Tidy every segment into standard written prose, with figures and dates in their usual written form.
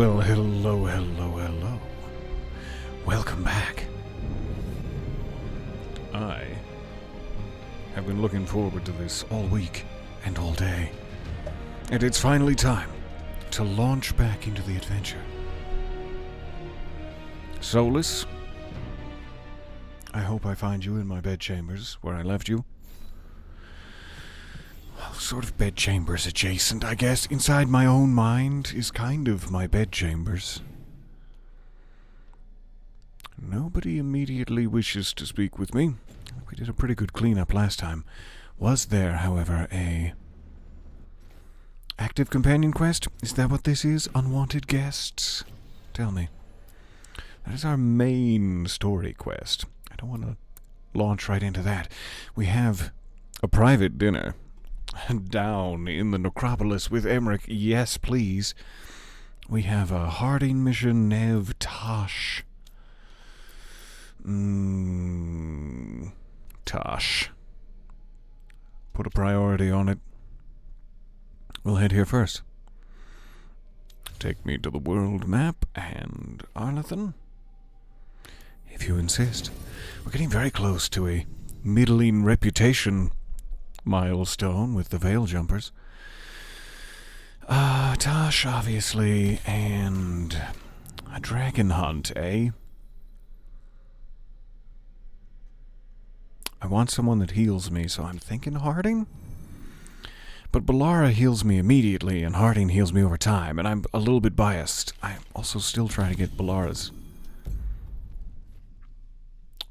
Well, hello, hello, hello. Welcome back. I have been looking forward to this all week and all day. And it's finally time to launch back into the adventure. Solus, I hope I find you in my bedchambers where I left you. Well, sort of bedchambers adjacent, I guess. Inside my own mind is kind of my bedchambers. Nobody immediately wishes to speak with me. We did a pretty good cleanup last time. Was there, however, a active companion quest? Is that what this is? Unwanted guests? Tell me. That is our main story quest. I don't want to launch right into that. We have a private dinner down in the necropolis with Emmerich. Yes, please. We have a Harding mission, Nev Tosh. Tosh. Put a priority on it. We'll head here first. Take me to the world map and Arlathan. If you insist. We're getting very close to a middling reputation milestone with the Veil Jumpers. Tosh, obviously, and a dragon hunt, eh? I want someone that heals me, so I'm thinking Harding? But Balara heals me immediately, and Harding heals me over time, and I'm a little bit biased. I'm also still trying to get Balara's,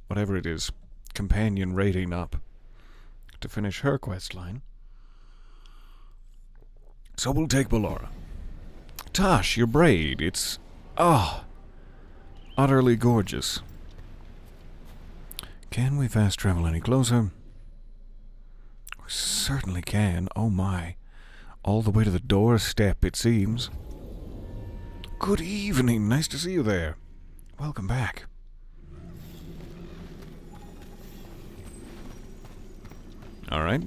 whatever it is, companion rating up to finish her quest line. So we'll take Balara. Tosh, your braid, it's, utterly gorgeous. Can we fast travel any closer? We certainly can. Oh my. All the way to the doorstep, it seems. Good evening. Nice to see you there. Welcome back. Alright.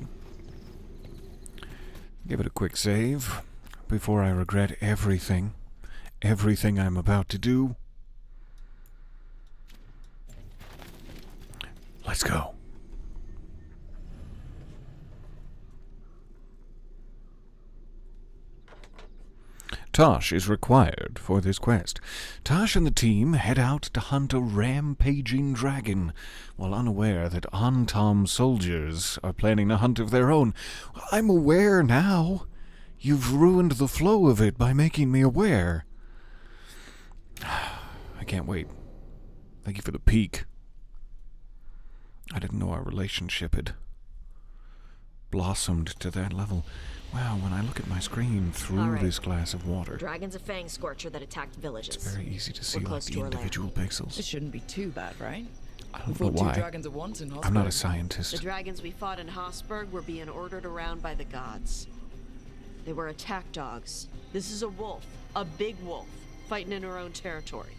Give it a quick save before I regret everything. Everything I'm about to do. Let's go. Tosh is required for this quest. Tosh and the team head out to hunt a rampaging dragon, while unaware that Antom soldiers are planning a hunt of their own. I'm aware now. You've ruined the flow of it by making me aware. I can't wait. Thank you for the peek. I didn't know our relationship had blossomed to that level. Wow, when I look at my screen through this glass of water... Dragon's a fang scorcher that attacked villages. It's very easy to see like the individual pixels. It shouldn't be too bad, right? I don't know why. Two dragons at once in Hosberg. I'm not a scientist. The dragons we fought in Hosberg were being ordered around by the gods. They were attack dogs. This is a wolf. A big wolf. Fighting in her own territory.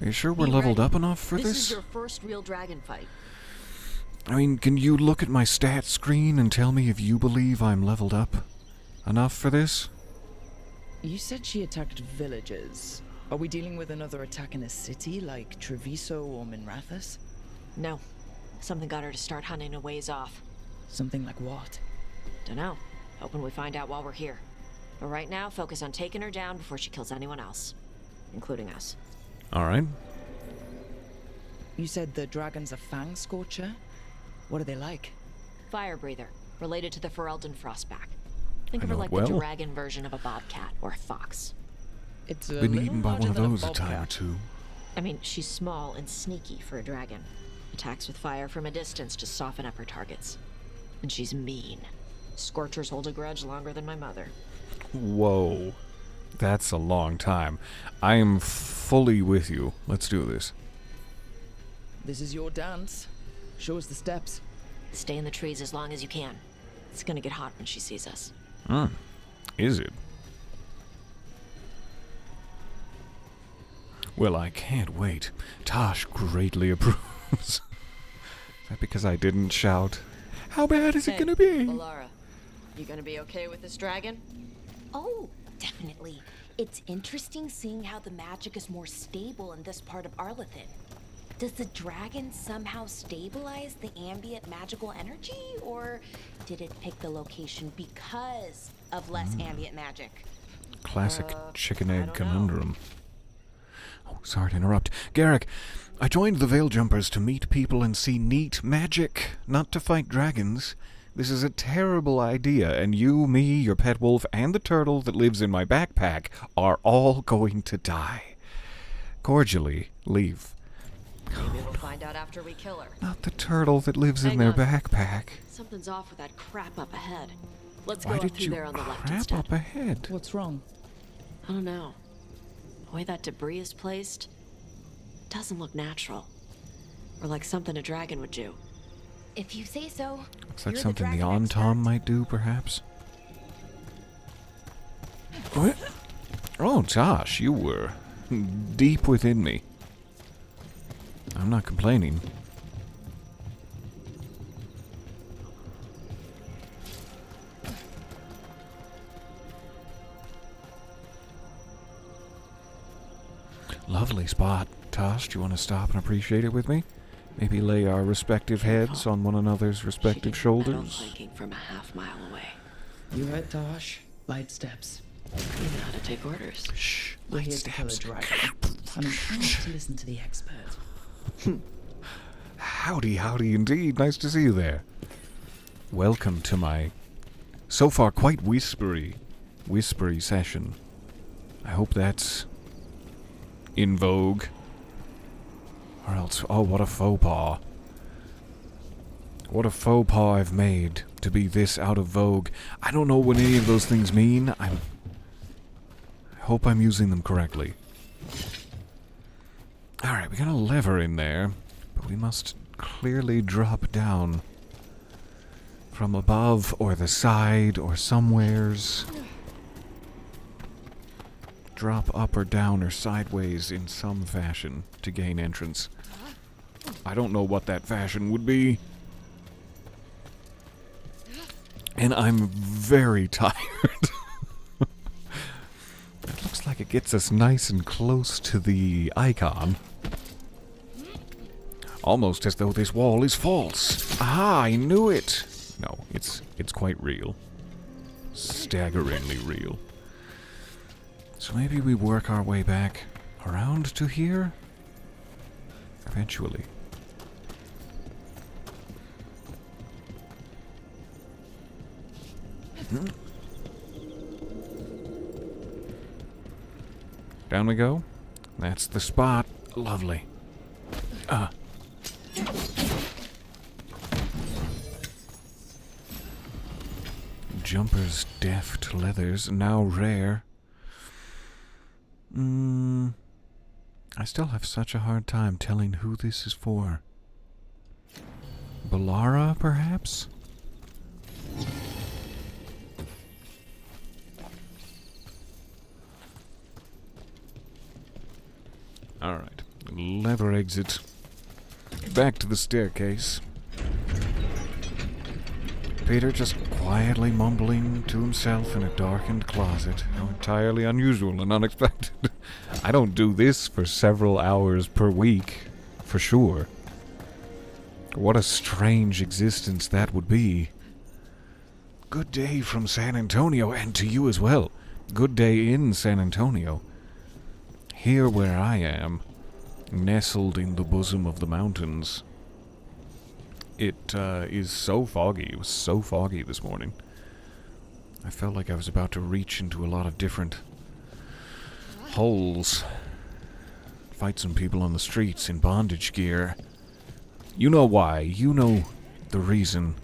Are you sure we're leveled up enough for this? This is your first real dragon fight. I mean, can you look at my stat screen and tell me if you believe I'm leveled up enough for this? You said she attacked villages. Are we dealing with another attack in a city like Treviso or Minrathus? No. Something got her to start hunting a ways off. Something like what? Dunno. Hoping we find out while we're here. But right now, focus on taking her down before she kills anyone else. Including us. Alright. You said the dragon's a fang scorcher? What are they like? Fire breather. Related to the Ferelden Frostback. Think of her like well. the dragon version of a bobcat or a fox. It's been eaten by one of those a time or two. I mean, she's small and sneaky for a dragon. Attacks with fire from a distance to soften up her targets. And she's mean. Scorchers hold a grudge longer than my mother. Whoa. That's a long time. I am fully with you. Let's do this. This is your dance. Show us the steps. Stay in the trees as long as you can. It's gonna get hot when she sees us. Is it? Well, I can't wait. Tosh greatly approves. Is that because I didn't shout? How bad is it gonna be? Balara, you gonna be okay with this dragon? Oh, definitely. It's interesting seeing how the magic is more stable in this part of Arlethan. Does the dragon somehow stabilize the ambient magical energy, or did it pick the location because of less ambient magic? Classic chicken egg don't conundrum. Oh, sorry to interrupt. Garrick, I joined the Veil Jumpers to meet people and see neat magic, not to fight dragons. This is a terrible idea, and you, me, your pet wolf, and the turtle that lives in my backpack are all going to die. Cordially, Leaf. Maybe we'll find out after we kill her. Not the turtle that lives in Hang their on. backpack. Something's off with that crap up ahead. Let's go Why up did through you there on the left crap instead. up ahead? What's wrong? I don't know. The way that debris is placed doesn't look natural. Or like something a dragon would do. If you say so. Looks like You're something the dragon Ontom expert. might do, perhaps. What? Oh, Josh, you were deep within me. I'm not complaining. Lovely spot. Tosh, do you want to stop and appreciate it with me? Maybe lay our respective heads on one another's respective She did metal shoulders? planking from a half-mile away. You heard Tosh. Light steps. You know how to take orders. Shh, We're light here to kill a steps. dragon. I'm inclined to listen to the expert. Howdy, howdy indeed. Nice to see you there. Welcome to my, so far, quite whispery session. I hope that's in vogue. Or else, oh, what a faux pas. What a faux pas I've made to be this out of vogue. I don't know what any of those things mean. I hope I'm using them correctly. Alright, we got a lever in there, but we must clearly drop down from above or the side or somewheres. Drop up or down or sideways in some fashion to gain entrance. I don't know what that fashion would be. And I'm very tired. It looks like it gets us nice and close to the icon. Almost as though this wall is false. Aha, I knew it! No, it's quite real. Staggeringly real. So maybe we work our way back around to here? Eventually. Down we go. That's the spot. Lovely. Jumper's deft leathers, now rare. I still have such a hard time telling who this is for. Balara, perhaps? Alright. Lever exit. Back to the staircase. Peter just quietly mumbling to himself in a darkened closet. How entirely unusual and unexpected. I don't do this for several hours per week, for sure. What a strange existence that would be. Good day from San Antonio, and to you as well. Good day in San Antonio. Here where I am, nestled in the bosom of the mountains. It is so foggy. It was so foggy this morning. I felt like I was about to reach into a lot of different holes. Fight some people on the streets in bondage gear. You know why. You know the reason.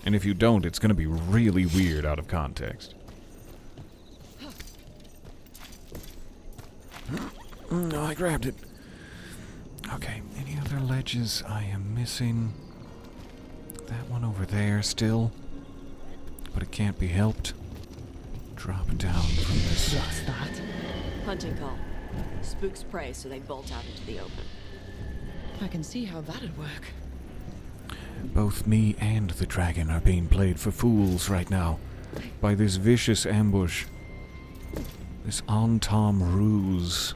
And if you don't, it's going to be really weird out of context. No, I grabbed it. Okay, any other ledges I am missing? That one over there still. But it can't be helped. Drop down from this. What's that? Hunting call. Spooks prey, so they bolt out into the open. I can see how that'd work. Both me and the dragon are being played for fools right now. by this vicious ambush. This on-tom ruse.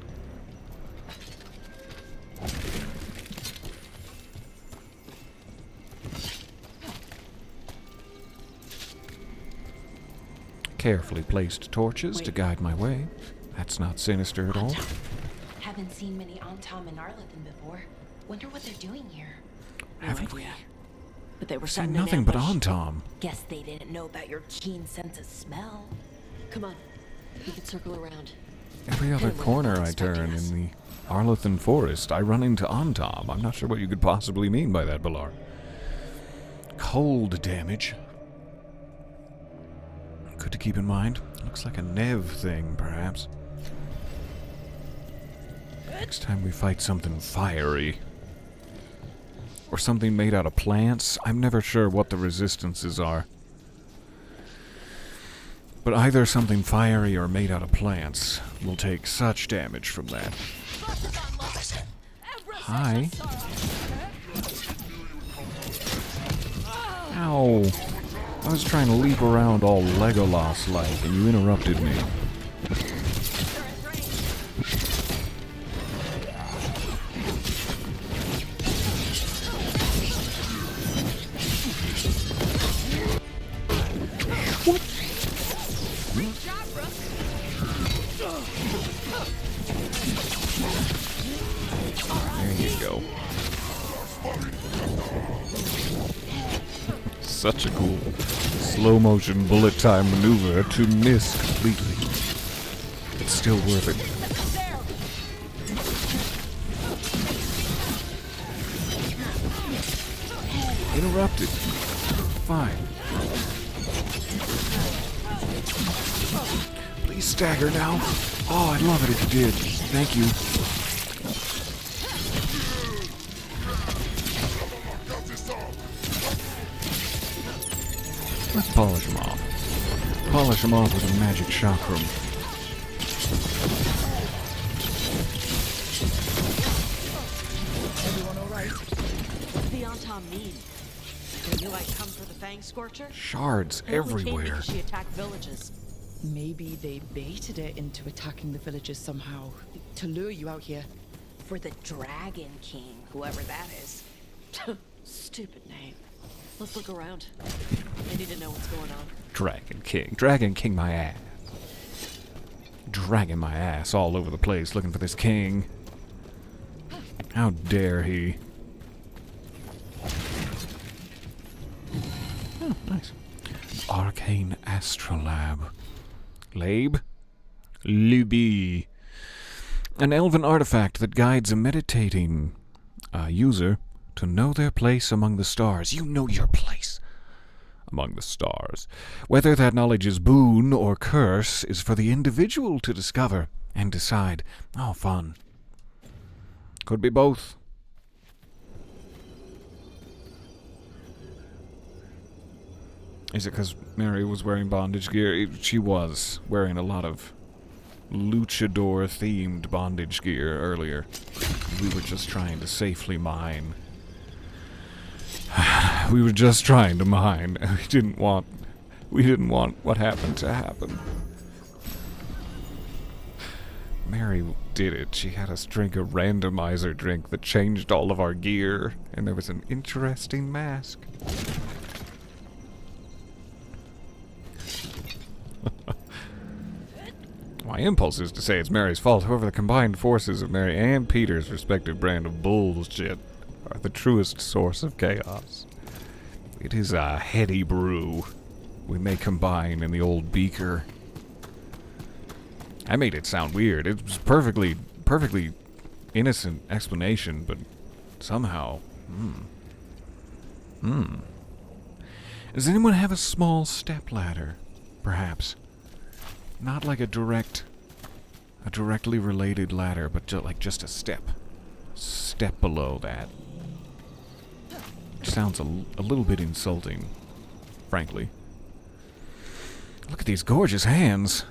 Carefully placed torches to guide my way. That's not sinister at all. Haven't seen many Antom and Arlethan before. Wonder what they're doing here. Haven't we? But they were Seen setting an nothing but ambush. on-tom. Guess they didn't know about your keen sense of smell. Come on. We could circle around. Every other corner I turn in the Arlethan Forest, I run into on-tom. I'm not sure what you could possibly mean by that, Balar. Cold damage. Good to keep in mind. Looks like a Nev thing, perhaps. Next time we fight something fiery. Or something made out of plants. I'm never sure what the resistances are. But either something fiery or made out of plants will take such damage from that. Hi. Ow. I was trying to leap around all Legolas-like, and you interrupted me. There you go. Such a cool slow motion bullet time maneuver to miss completely. It's still worth it. Interrupted. Fine. Please stagger now. Oh, I'd love it if you did. Thank you. Let's polish him off. Polish him off with a magic chakram. Everyone alright? What's the Antom mean? They knew I'd come for the fang scorcher? Shards They only came everywhere. because she attacked villages. Maybe they baited it into attacking the villages somehow, to lure you out here. For the Dragon King, whoever that is. Stupid name. Let's look around. I need to know what's going on. Dragon King. Dragon King my ass. Dragging my ass all over the place looking for this king. How dare he? Oh, nice. Arcane Astrolab. Labe? Luby. An elven artifact that guides a meditating user to know their place among the stars. You know your place among the stars. Whether that knowledge is boon or curse is for the individual to discover and decide. Oh, fun. Could be both. Is it because Mary was wearing bondage gear? She was wearing a lot of luchador-themed bondage gear earlier. We were just trying to safely mine. We were just trying to mine. We didn't want what happened to happen. Mary did it. She had us drink a randomizer drink that changed all of our gear, and there was an interesting mask. My impulse is to say it's Mary's fault. However, the combined forces of Mary and Peter's respective brand of bullshit are the truest source of chaos. It is a heady brew we may combine in the old beaker. I made it sound weird. It was perfectly innocent explanation, but somehow, Does anyone have a small step ladder, perhaps? Not like a directly related ladder, but just a step below that. Which sounds a little bit insulting, frankly. Look at these gorgeous hands.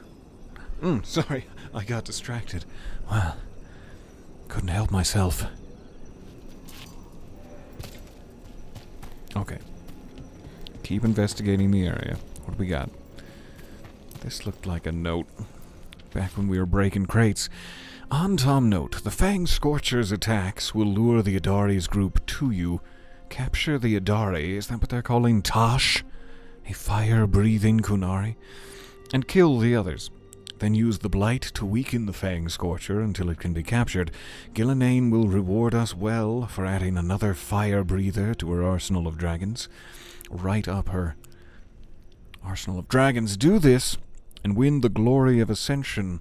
Sorry, I got distracted. Well, couldn't help myself. Okay. Keep investigating the area. What do we got? This looked like a note back when we were breaking crates. On Tom note, the Fang Scorcher's attacks will lure the Adari's group to you. Capture the Adari, is that what they're calling Tosh? A fire-breathing Kunari? And kill the others. Then use the Blight to weaken the Fang Scorcher until it can be captured. Gillenane will reward us well for adding another fire-breather to her arsenal of dragons. Right up her arsenal of dragons. Do this, and win the glory of Ascension,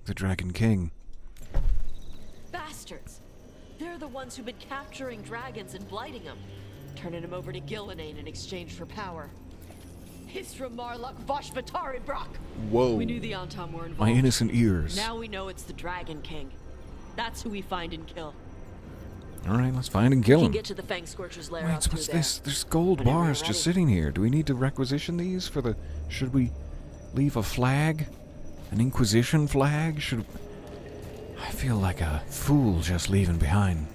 the Dragon King. Bastards! They're the ones who've been capturing dragons and blighting them, turning them over to Gillenane in exchange for power. Hisra Marluk Voshvatari Brock! Whoa. We knew the Antam were involved. My innocent ears. Now we know it's the Dragon King. That's who we find and kill. Alright, let's find and kill You him. get to the Fang Scorcher's lair Wait, out through what's there. this? There's gold Whenever bars you're just ready. sitting here. Do we need to requisition these for the... Should we leave a flag? An Inquisition flag? I feel like a fool just leaving behind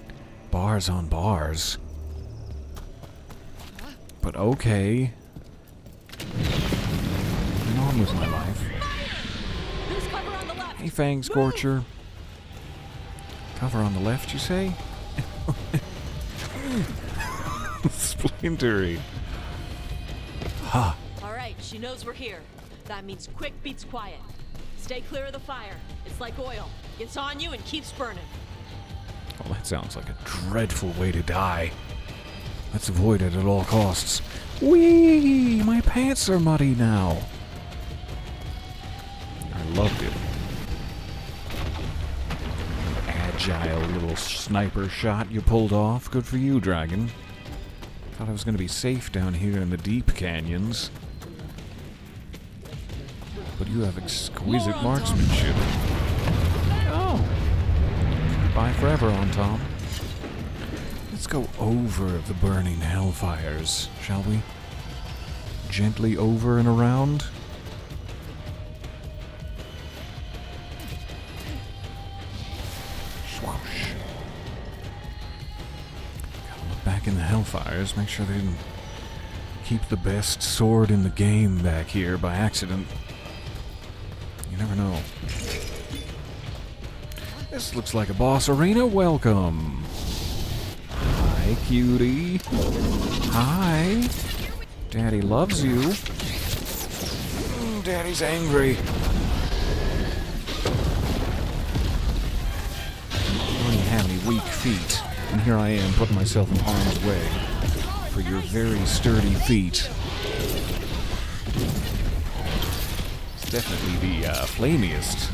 bars on bars. But okay. Moving on with my life. There's cover on the left. Hey, Fang Scorcher. Cover on the left, you say? Splintery. Ha. All right, she knows we're here. That means quick beats quiet. Stay clear of the fire. It's like oil. Gets on you and keeps burning. Well, that sounds like a dreadful way to die. Let's avoid it at all costs. Whee! My pants are muddy now. I loved it. An agile little sniper shot you pulled off. Good for you, dragon. Thought I was going to be safe down here in the deep canyons. But you have exquisite marksmanship. Oh. Goodbye forever, on Tom. Let's go over the burning hellfires, shall we? Gently over and around. Swoosh. Gotta look back in the hellfires, make sure they didn't keep the best sword in the game back here by accident. You never know. This looks like a boss arena. Welcome. Hi, cutie. Hi. Daddy loves you. Daddy's angry. You don't even have any weak feet. And here I am putting myself in harm's way for your very sturdy feet. It's definitely the flamiest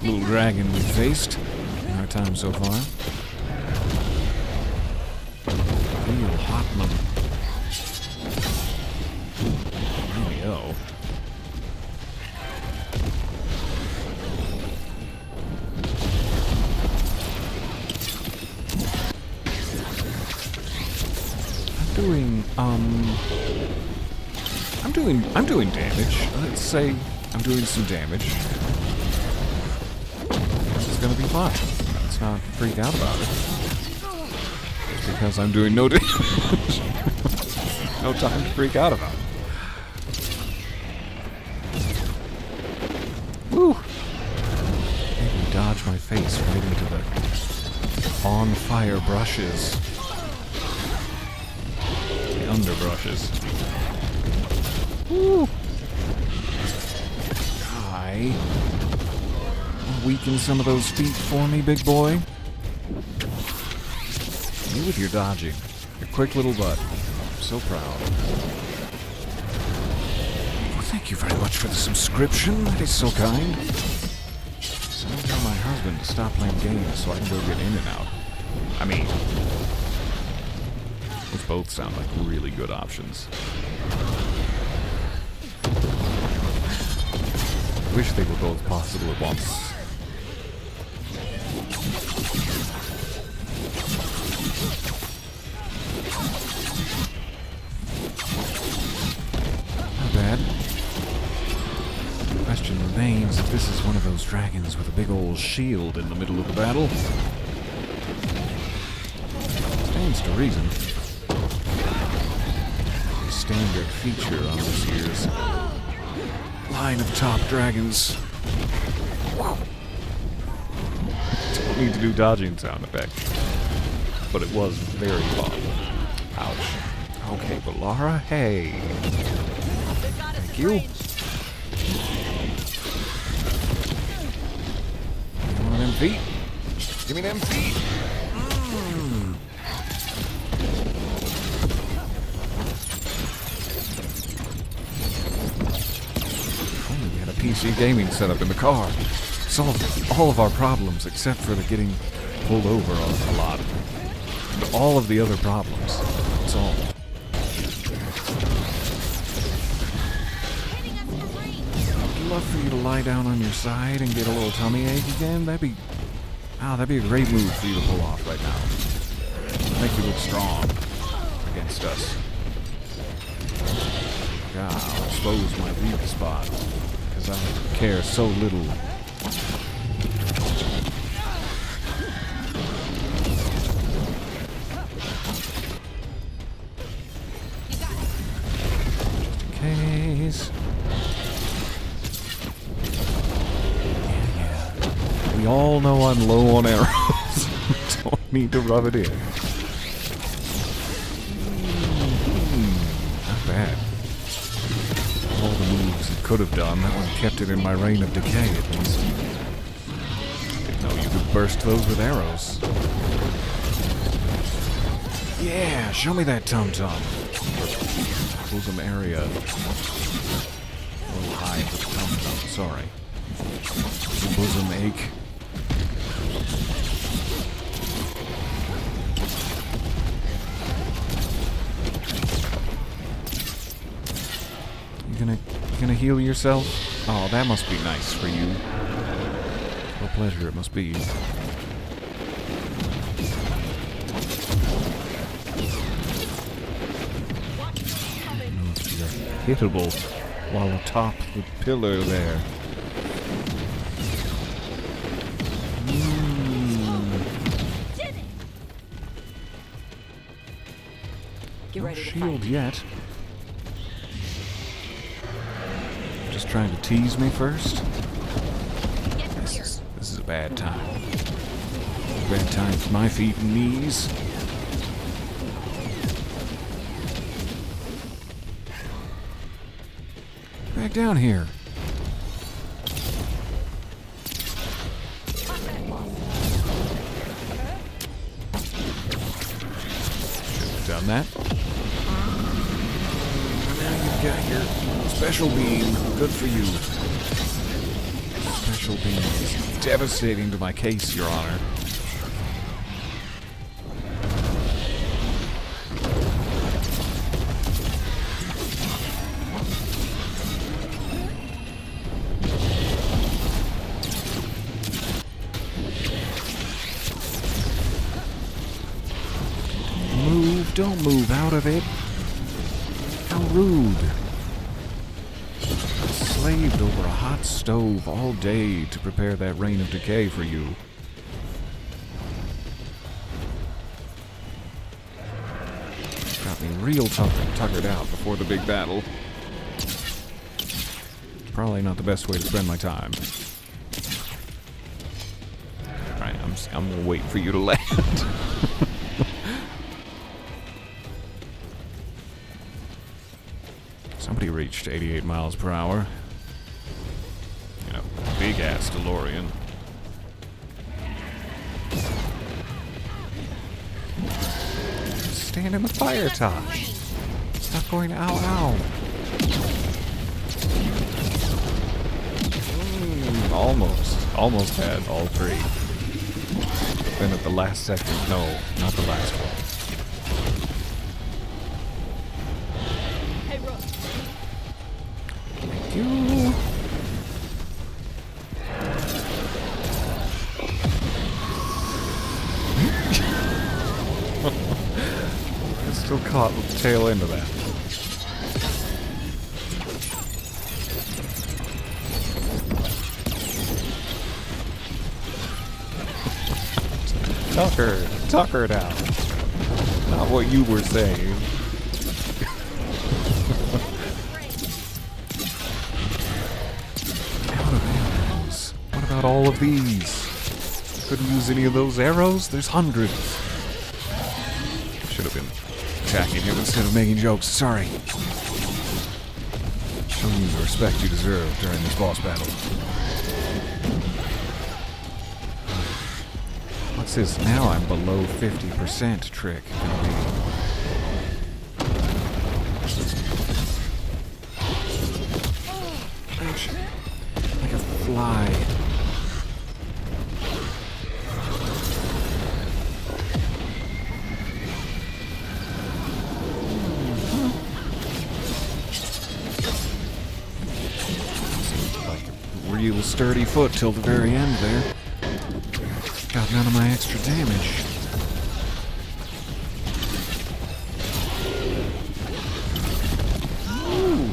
little dragon we've faced in our time so far. Real Hotman. There we go. I'm doing damage. Let's say I'm doing some damage. This is gonna be fine. Let's not freak out about it. Just because I'm doing no damage. No time to freak out about it. Woo! Maybe dodge my face right into the on-fire brushes. The underbrushes. Woo! Hi. Weaken some of those feet for me, big boy. You with your dodging. Your quick little butt. I'm so proud. Well, thank you very much for the subscription. That is so kind. So I'm tell my husband to stop playing games so I can go get in and out. I mean, those both sound like really good options. I wish they were both possible at once. Not bad. The question remains if this is one of those dragons with a big old shield in the middle of the battle. Stands to reason. A standard feature on this year's line of top dragons. Wow. Don't need to do dodging sound effect. But it was very fun. Ouch. Okay, but Lara, hey. Thank you. One of them feet. Give me them feet. Only we had a PC gaming setup in the car. Solved all of our problems except for the getting pulled over a lot. But all of the other problems solved. I'd love for you to lie down on your side and get a little tummy ache again. That'd be a great move for you to pull off right now. Make you look strong against us. I'll expose my weak spot because I care so little. Case. Yeah. We all know I'm low on arrows. Don't need to rub it in. Not bad. All the moves it could have done, that one kept it in my reign of decay at least. Didn't know you could burst those with arrows. Yeah, show me that tum-tum. Bosom area. A little high for the tum-tum, sorry. Bosom ache. You gonna heal yourself? Oh, that must be nice for you. What a pleasure it must be. Hittable while atop the pillar there. Get ready to shield fight. yet. Just trying to tease me first. This is a bad time. Bad time for my feet and knees. Back down here. Should have done that. Now you've got your special beam. Good for you. Special beam is devastating to my case, Your Honor. Don't move out of it. How rude. I slaved over a hot stove all day to prepare that rain of decay for you. Got me real tuckered out before the big battle. Probably not the best way to spend my time. Alright, I'm gonna wait for you to land. Somebody reached 88 miles per hour. You know, big ass DeLorean. Stand in the fire, Tosh. Stop going ow ow. Almost had all three. But then at the last second, no, not the last one. You. I'm still caught with the tail end of that. Tucker it out. Not what you were saying. got all of these. Couldn't use any of those arrows? There's hundreds. Should have been attacking him instead of making jokes. Sorry. Show you the respect you deserve during this boss battle. What's this? Now I'm below 50% trick. Ouch. Like a fly. Like a real sturdy foot till the very end there. Got none of my extra damage. Ooh.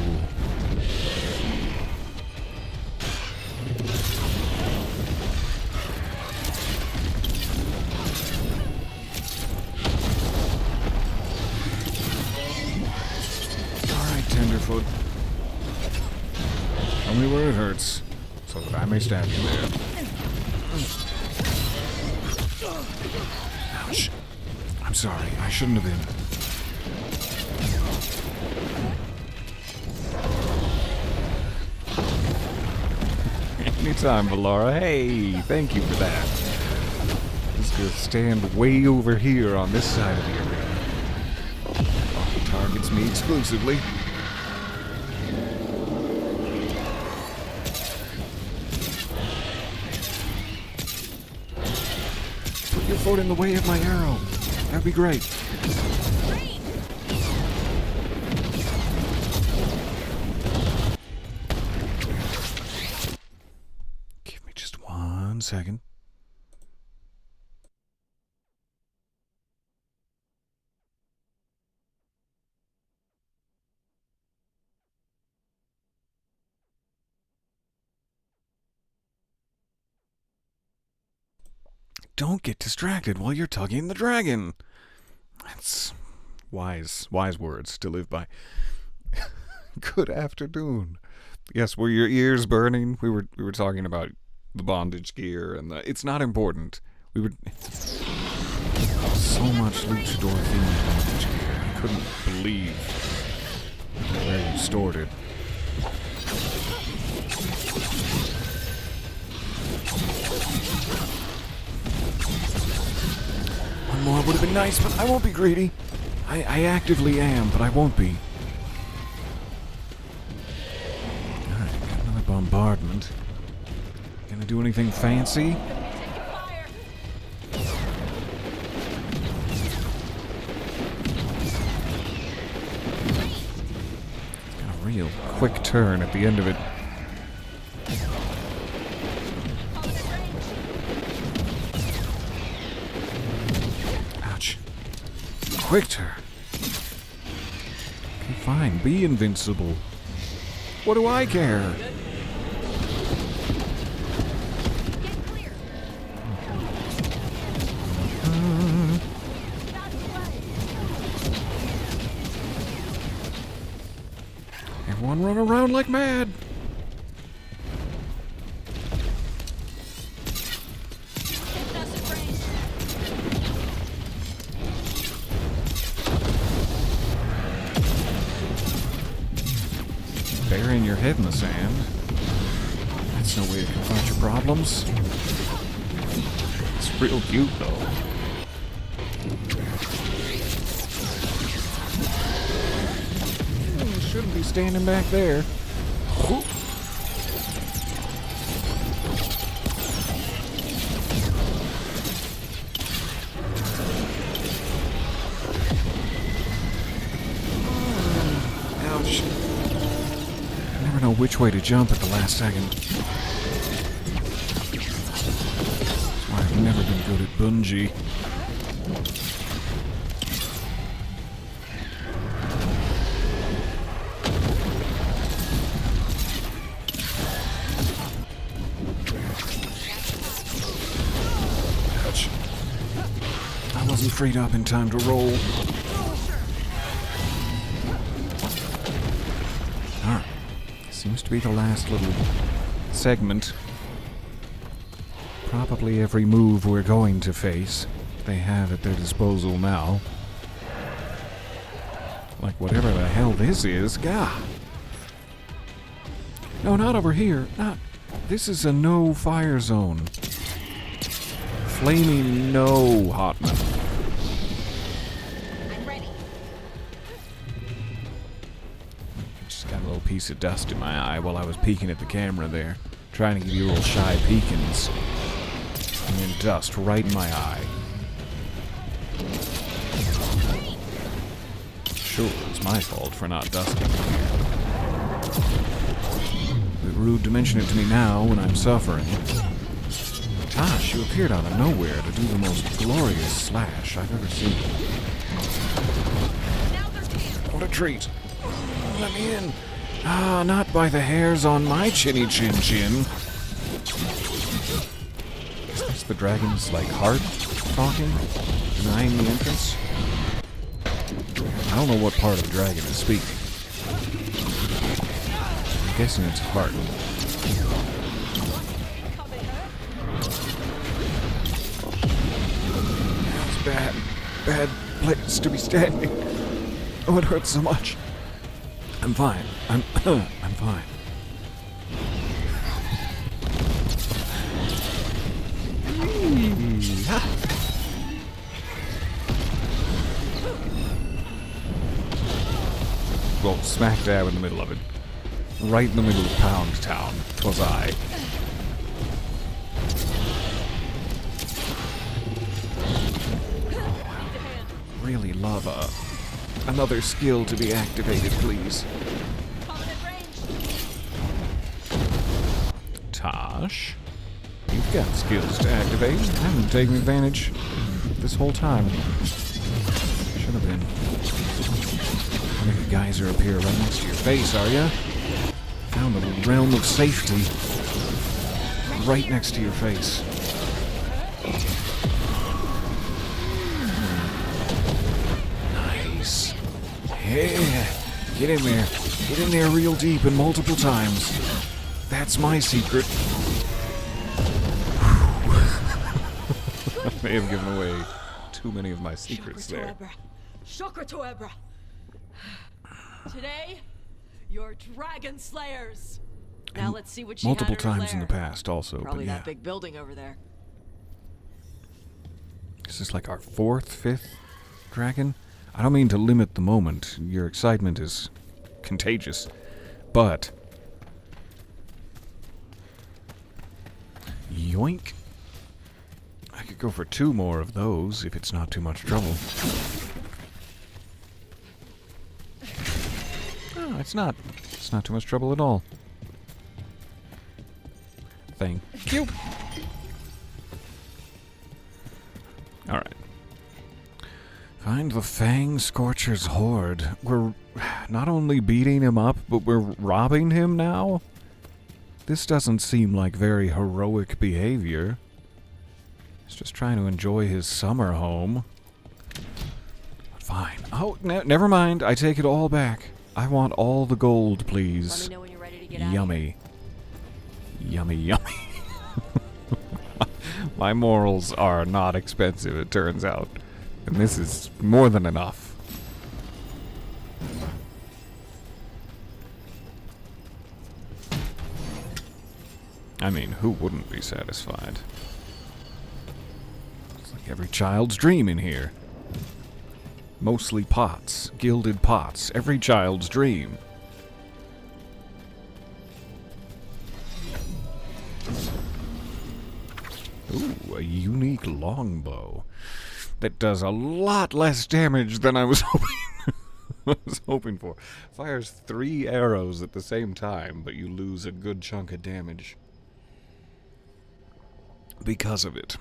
Alright, Tenderfoot. Tell me where it hurts, so that I may stab you there. Ouch. I'm sorry. I shouldn't have been. Anytime, Valora. Hey, thank you for that. Just gonna stand way over here on this side of the arena. Oh, targets me exclusively. Put your foot in the way of my arrow. That'd be great. Give me just 1 second. Don't get distracted while you're tugging the dragon. That's wise words to live by. Good afternoon. Yes, were your ears burning? We were talking about the bondage gear, and it's not important. We were so much luchador themed bondage gear. I couldn't believe where you stored it. One more would have been nice, but I won't be greedy. I actively am, but I won't be. Alright, got another bombardment. Gonna do anything fancy? Got a real quick turn at the end of it. Quick turn. Okay, fine. Be invincible. What do I care? Everyone run around like mad. Burying your head in the sand. That's no way to confront your problems. It's real cute, though. You shouldn't be standing back there. Whoop. Ouch. I never know which way to jump at the last second. That's why I've never been good at bungee. Ouch. I wasn't freed up in time to roll. Alright. Seems to be the last little segment. probably every move we're going to face. They have at their disposal now. Like whatever the hell this is. Gah! No, not over here. Not. This is a no fire zone. Flaming no, Hotman. I'm ready. Just got a little piece of dust in my eye while I was peeking at the camera there. Trying to give you little shy peekins. And then dust right in my eye. Sure, it's my fault for not dusting. Bit rude to mention it to me now when I'm suffering. Gosh, you appeared out of nowhere to do the most glorious slash I've ever seen. What a treat. Let me in. Ah, not by the hairs on my chinny chin chin. Is this the dragon's, like, heart talking? Denying the entrance? I don't know what part of the dragon is speaking. I'm guessing it's heart. It's bad place to be standing. Oh, it hurts so much. I'm fine. I'm fine. Well, smack dab in the middle of it. Right in the middle of Pound Town. 'Twas I. Really love another skill to be activated, please. Tosh, you've got skills to activate. I haven't taken advantage this whole time. Should have been. Make a geyser appear right next to your face, are ya? Found a little realm of safety right next to your face. Nice. Yeah, get in there. Get in there real deep and multiple times. That's my secret. I may have given away too many of my secrets there. Shokra to Ebra. Today, you're dragon slayers. Now And let's see what she multiple had in her times in the lair. past also, Probably but yeah. that big building over there. This is like our 4th, 5th dragon. I don't mean to limit the moment. Your excitement is contagious. But yoink. I could go for 2 more of those if it's not too much trouble. Oh, it's not. It's not too much trouble at all. Thank you. Alright. Find the Fang Scorcher's horde. We're not only beating him up, but we're robbing him now? This doesn't seem like very heroic behavior. He's just trying to enjoy his summer home. Fine. Oh, never mind. I take it all back. I want all the gold, please. Let me know when you're ready to get out. Yummy. Yummy, yummy. My morals are not expensive, it turns out. And this is more than enough. I mean, who wouldn't be satisfied? It's like every child's dream in here. Mostly pots, gilded pots. Every child's dream. Ooh, a unique longbow. That does a lot less damage than I was hoping for. Fires 3 arrows at the same time, but you lose a good chunk of damage because of it.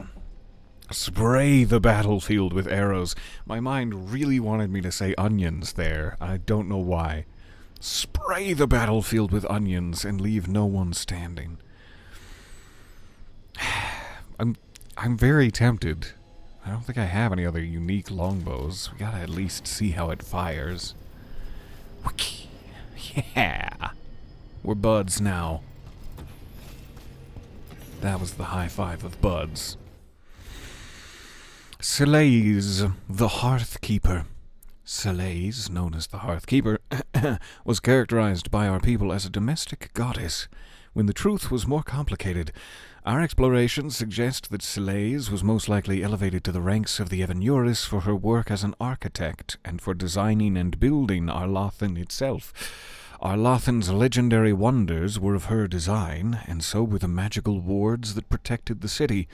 Spray the battlefield with arrows. My mind really wanted me to say onions there. I don't know why. Spray the battlefield with onions and leave no one standing. I'm very tempted. I don't think I have any other unique longbows. We gotta at least see how it fires. Whookie. Yeah. We're buds now. That was the high five of buds. Selais, the Hearthkeeper. Selais, known as the Hearthkeeper, was characterized by our people as a domestic goddess, when the truth was more complicated. Our explorations suggest that Selais was most likely elevated to the ranks of the Evanuris for her work as an architect and for designing and building Arlathan itself. Arlathan's legendary wonders were of her design, and so were the magical wards that protected the city.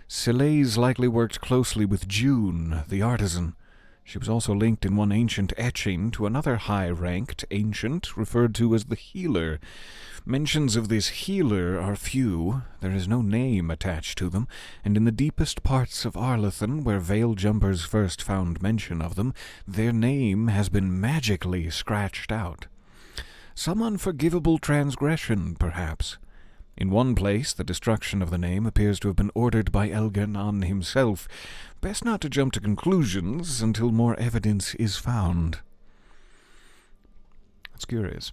Selais likely worked closely with June, the artisan. She was also linked in one ancient etching to another high-ranked ancient referred to as the Healer. Mentions of this Healer are few, there is no name attached to them, and in the deepest parts of Arlathan, where veil jumpers first found mention of them, their name has been magically scratched out. Some unforgivable transgression, perhaps. In one place, the destruction of the name appears to have been ordered by Elgar'nan himself. Best not to jump to conclusions until more evidence is found. That's curious.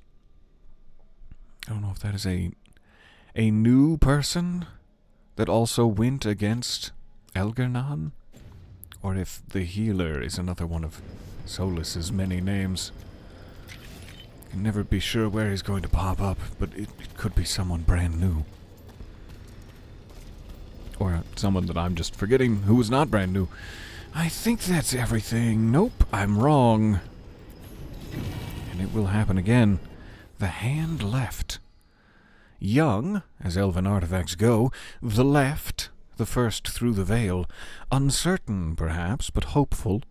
I don't know if that is a new person that also went against Elgar'nan, or if the Healer is another one of Solas's many names. Can never be sure where he's going to pop up, but it could be someone brand new. Or someone that I'm just forgetting who is not brand new. I think that's everything. Nope, I'm wrong. And it will happen again. The hand left. Young, as elven artifacts go, the left, the first through the veil. Uncertain, perhaps, but hopeful.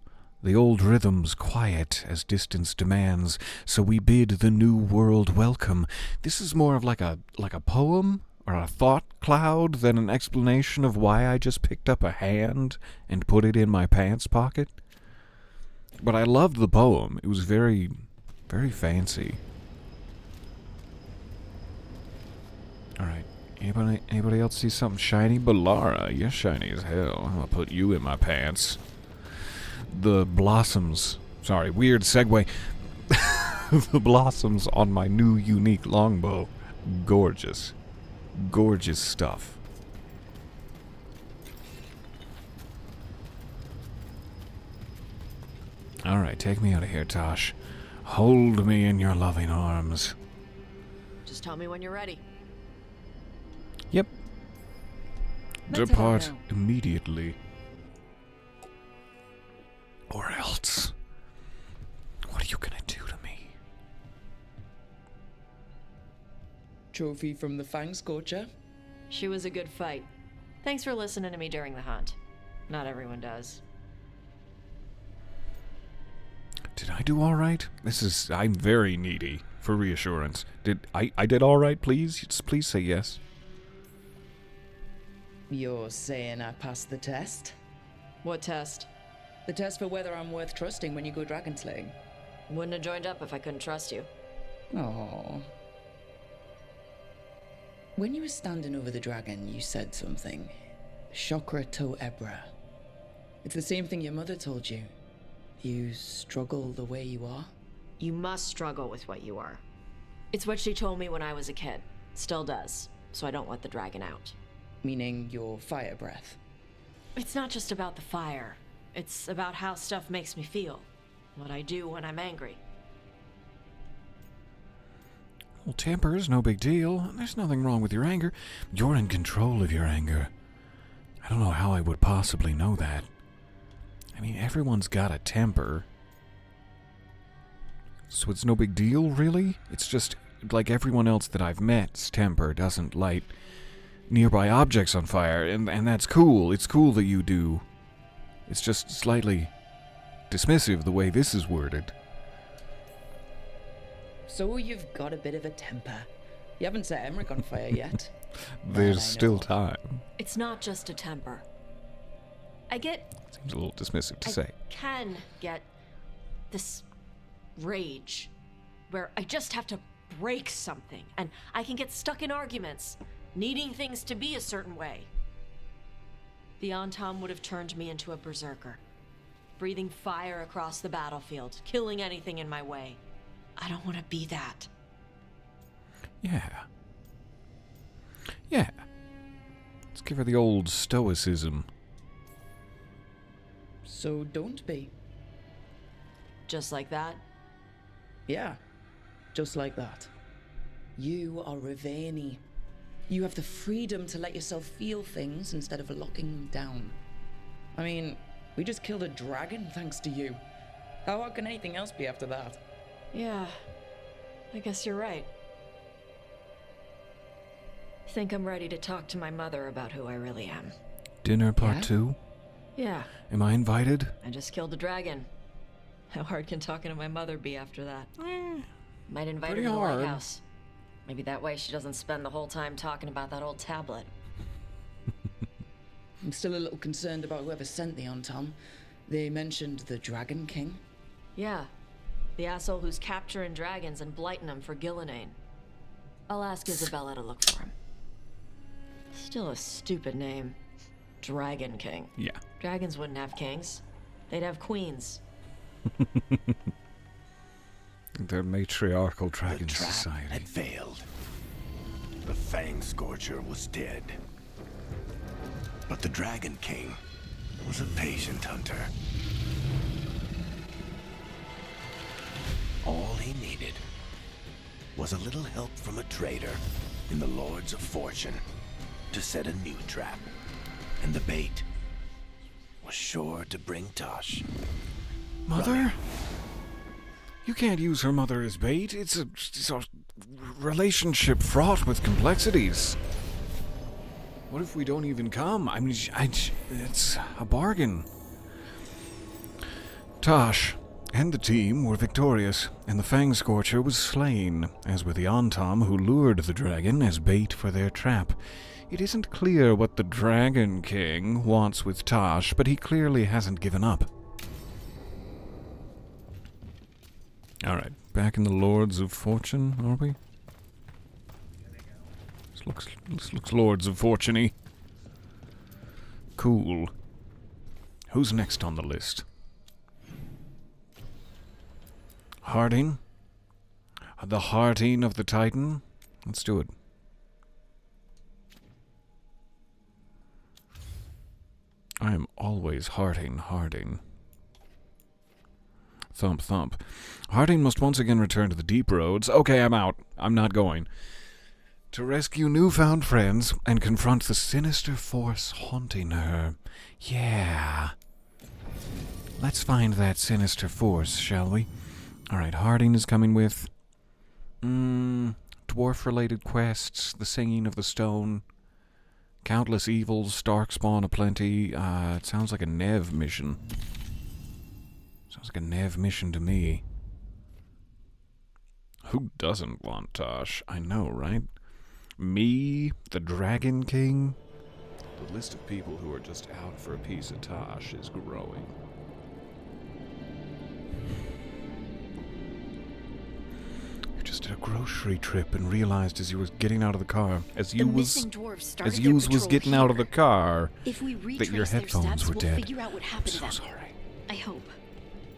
The old rhythms quiet as distance demands, so we bid the new world welcome. This is more of like a poem or a thought cloud than an explanation of why I just picked up a hand and put it in my pants pocket. But I loved the poem. It was very, very fancy. Alright, anybody else see something shiny? Balara, you're shiny as hell. I'm gonna put you in my pants. The blossoms, sorry, weird segue. The blossoms on my new unique longbow. Gorgeous. Gorgeous stuff. Alright, take me out of here, Tosh. Hold me in your loving arms. Just tell me when you're ready. Yep. Let's Depart head out now. immediately. Or else. What are you gonna do to me? Trophy from the fangs, scorcher. She was a good fight. Thanks for listening to me during the hunt. Not everyone does. Did I do alright? I'm very needy for reassurance. I did alright, please? Please say yes. You're saying I passed the test? What test? The test for whether I'm worth trusting when you go dragon slaying. Wouldn't have joined up if I couldn't trust you. Oh. When you were standing over the dragon, you said something. Chakra to Ebra. It's the same thing your mother told you. You struggle the way you are. You must struggle with what you are. It's what she told me when I was a kid. Still does. So I don't let the dragon out. Meaning your fire breath. It's not just about the fire. It's about how stuff makes me feel. What I do when I'm angry. Well, temper's no big deal. There's nothing wrong with your anger. You're in control of your anger. I don't know how I would possibly know that. I mean, everyone's got a temper. So it's no big deal, really? It's just, like everyone else that I've met's temper doesn't light nearby objects on fire, and that's cool. It's cool that you do. It's just slightly dismissive the way this is worded. So you've got a bit of a temper. You haven't set Emmerich on fire yet. There's I still know. time. It's not just a temper. Seems a little dismissive to say. Can get this rage where I just have to break something, and I can get stuck in arguments, needing things to be a certain way. The Antam would have turned me into a berserker, breathing fire across the battlefield, killing anything in my way. I don't want to be that. Yeah. Yeah. Let's give her the old stoicism. So don't be. Just like that? Yeah, just like that. You are Ravani. You have the freedom to let yourself feel things instead of locking them down. I mean, we just killed a dragon thanks to you. How hard can anything else be after that? Yeah, I guess you're right. Think I'm ready to talk to my mother about who I really am. Dinner part Yeah? 2? Yeah, Am I invited? I just killed a dragon. How hard can talking to my mother be after that? Might invite her pretty to the hard. lighthouse. Maybe that way she doesn't spend the whole time talking about that old tablet. I'm still a little concerned about whoever sent the Tom. They mentioned the Dragon King. Yeah, the asshole who's capturing dragons and blighting them for Gillinane. I'll ask Isabella to look for him. Still a stupid name. Dragon King. Yeah. Dragons wouldn't have kings. They'd have queens. The matriarchal The dragon trap society. had failed. The fang scorcher was dead. But the Dragon King was a patient hunter. All he needed was a little help from a trader in the Lords of Fortune to set a new trap. And the bait was sure to bring Tosh. Mother? You can't use her mother as bait. It's a relationship fraught with complexities. What if we don't even come? I mean, it's a bargain. Tosh and the team were victorious, and the Fang Scorcher was slain, as were the Antom who lured the dragon as bait for their trap. It isn't clear what the Dragon King wants with Tosh, but he clearly hasn't given up. Alright, back in the Lords of Fortune, are we? This looks Lords of Fortune-y. Cool. Who's next on the list? Harding? The Harding of the Titan? Let's do it. I am always Harding. Thump, thump. Harding must once again return to the deep roads. Okay, I'm out. I'm not going. To rescue newfound friends and confront the sinister force haunting her. Yeah. Let's find that sinister force, shall we? Alright, Harding is coming with... dwarf-related quests, the singing of the stone, countless evils, Starkspawn aplenty. It sounds like a Nev mission. Sounds like a Nev mission to me. Who doesn't want Tosh? I know, right? Me, the Dragon King? The list of people who are just out for a piece of Tosh is growing. You just did a grocery trip and realized as you was getting out of the car, as you was getting out of the car, If we that your retrace their headphones steps, were we'll dead. figure out what happened to So them. sorry. I hope.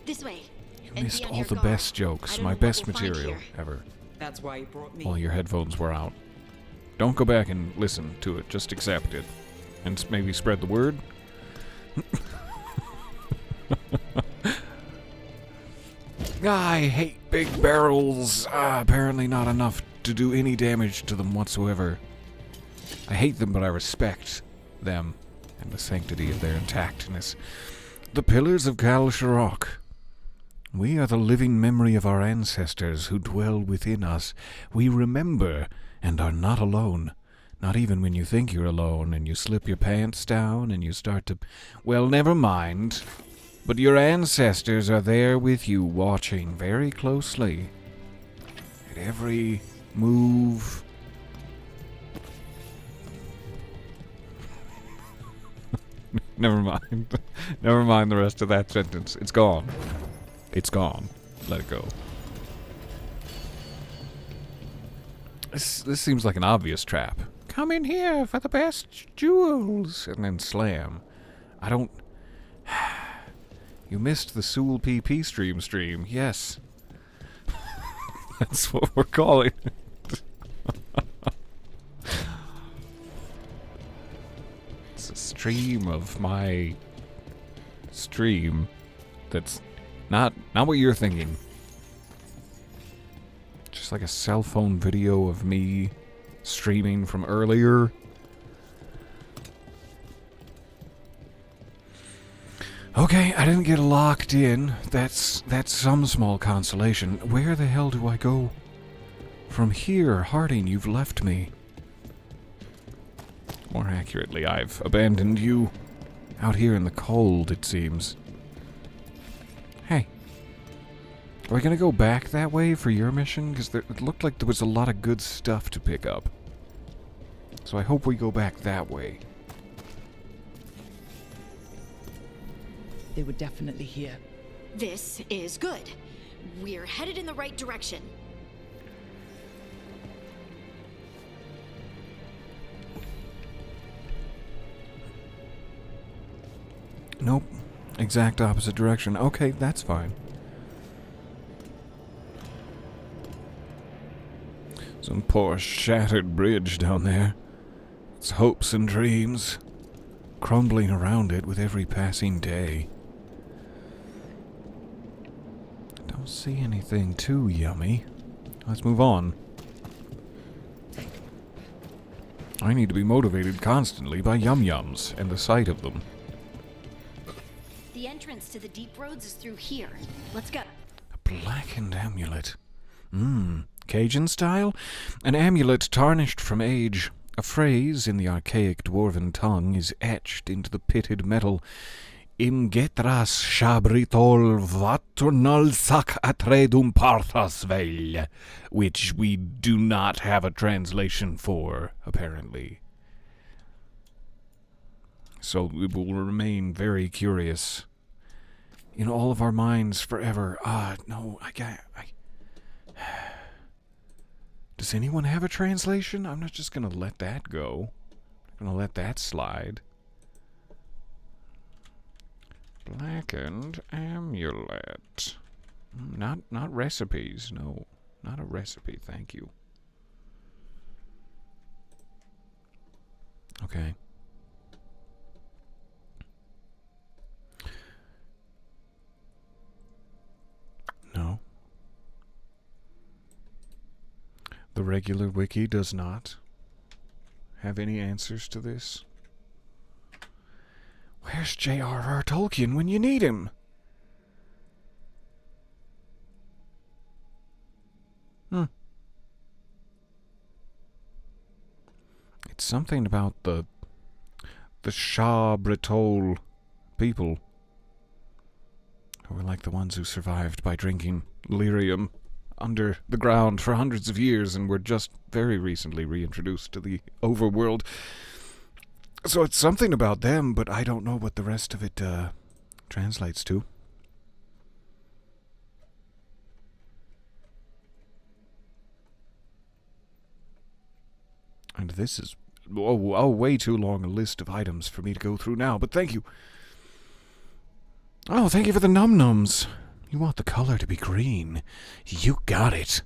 This way. You And missed be on all your the guard. best jokes, I don't my know what best we'll find material here. ever, That's why you brought me. while your headphones were out. Don't go back and listen to it, just accept it. And maybe spread the word. I hate big barrels. Apparently not enough to do any damage to them whatsoever. I hate them, but I respect them and the sanctity of their intactness. The Pillars of Kal Sharok. We are the living memory of our ancestors who dwell within us. We remember and are not alone. Not even when you think you're alone and you slip your pants down and you start to... Well, never mind. But your ancestors are there with you, watching very closely. At every move. Never mind. Never mind the rest of that sentence. It's gone. It's gone. Let it go. This seems like an obvious trap. Come in here for the best jewels. And then slam. I don't... You missed the Soul PP stream. Yes. That's what we're calling it. stream of my stream that's not what you're thinking. Just like a cell phone video of me streaming from earlier. Okay, I didn't get locked in. That's some small consolation. Where the hell do I go from here? Harding, you've left me. More accurately, I've abandoned you. Out here in the cold, it seems. Hey. Are we gonna go back that way for your mission? Because it looked like there was a lot of good stuff to pick up. So I hope we go back that way. They were definitely here. This is good. We're headed in the right direction. Nope. Exact opposite direction. Okay, that's fine. Some poor shattered bridge down there. Its hopes and dreams crumbling around it with every passing day. Don't see anything too yummy. Let's move on. I need to be motivated constantly by yum-yums and the sight of them. The entrance to the deep roads is through here. Let's go. A blackened amulet. Cajun style? An amulet tarnished from age. A phrase in the archaic dwarven tongue is etched into the pitted metal. Imgetras shabritol vaturnal sac atredum parthas veil, which we do not have a translation for, apparently. So we will remain very curious in all of our minds forever. No, Does anyone have a translation? I'm not just gonna let that go. I'm gonna let that slide. Blackened amulet. Not recipes, no. Not a recipe, thank you. Okay. No. The regular wiki does not have any answers to this. Where's J.R.R. Tolkien when you need him? It's something about the Shah Britol people, who were like the ones who survived by drinking lyrium under the ground for hundreds of years and were just very recently reintroduced to the overworld. So it's something about them, but I don't know what the rest of it translates to. And this is way too long a list of items for me to go through now, but thank you. Oh, thank you for the num-nums. You want the color to be green. You got it.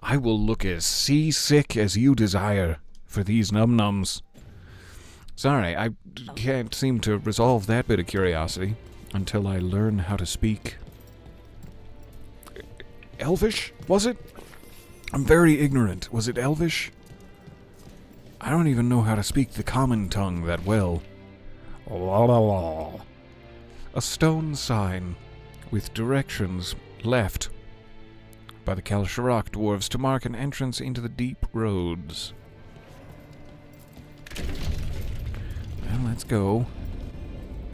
I will look as seasick as you desire for these num-nums. Sorry, I can't seem to resolve that bit of curiosity until I learn how to speak Elvish, was it? I'm very ignorant. Was it Elvish? I don't even know how to speak the common tongue that well. A stone sign with directions left by the Kalsharak dwarves to mark an entrance into the deep roads. Well, let's go.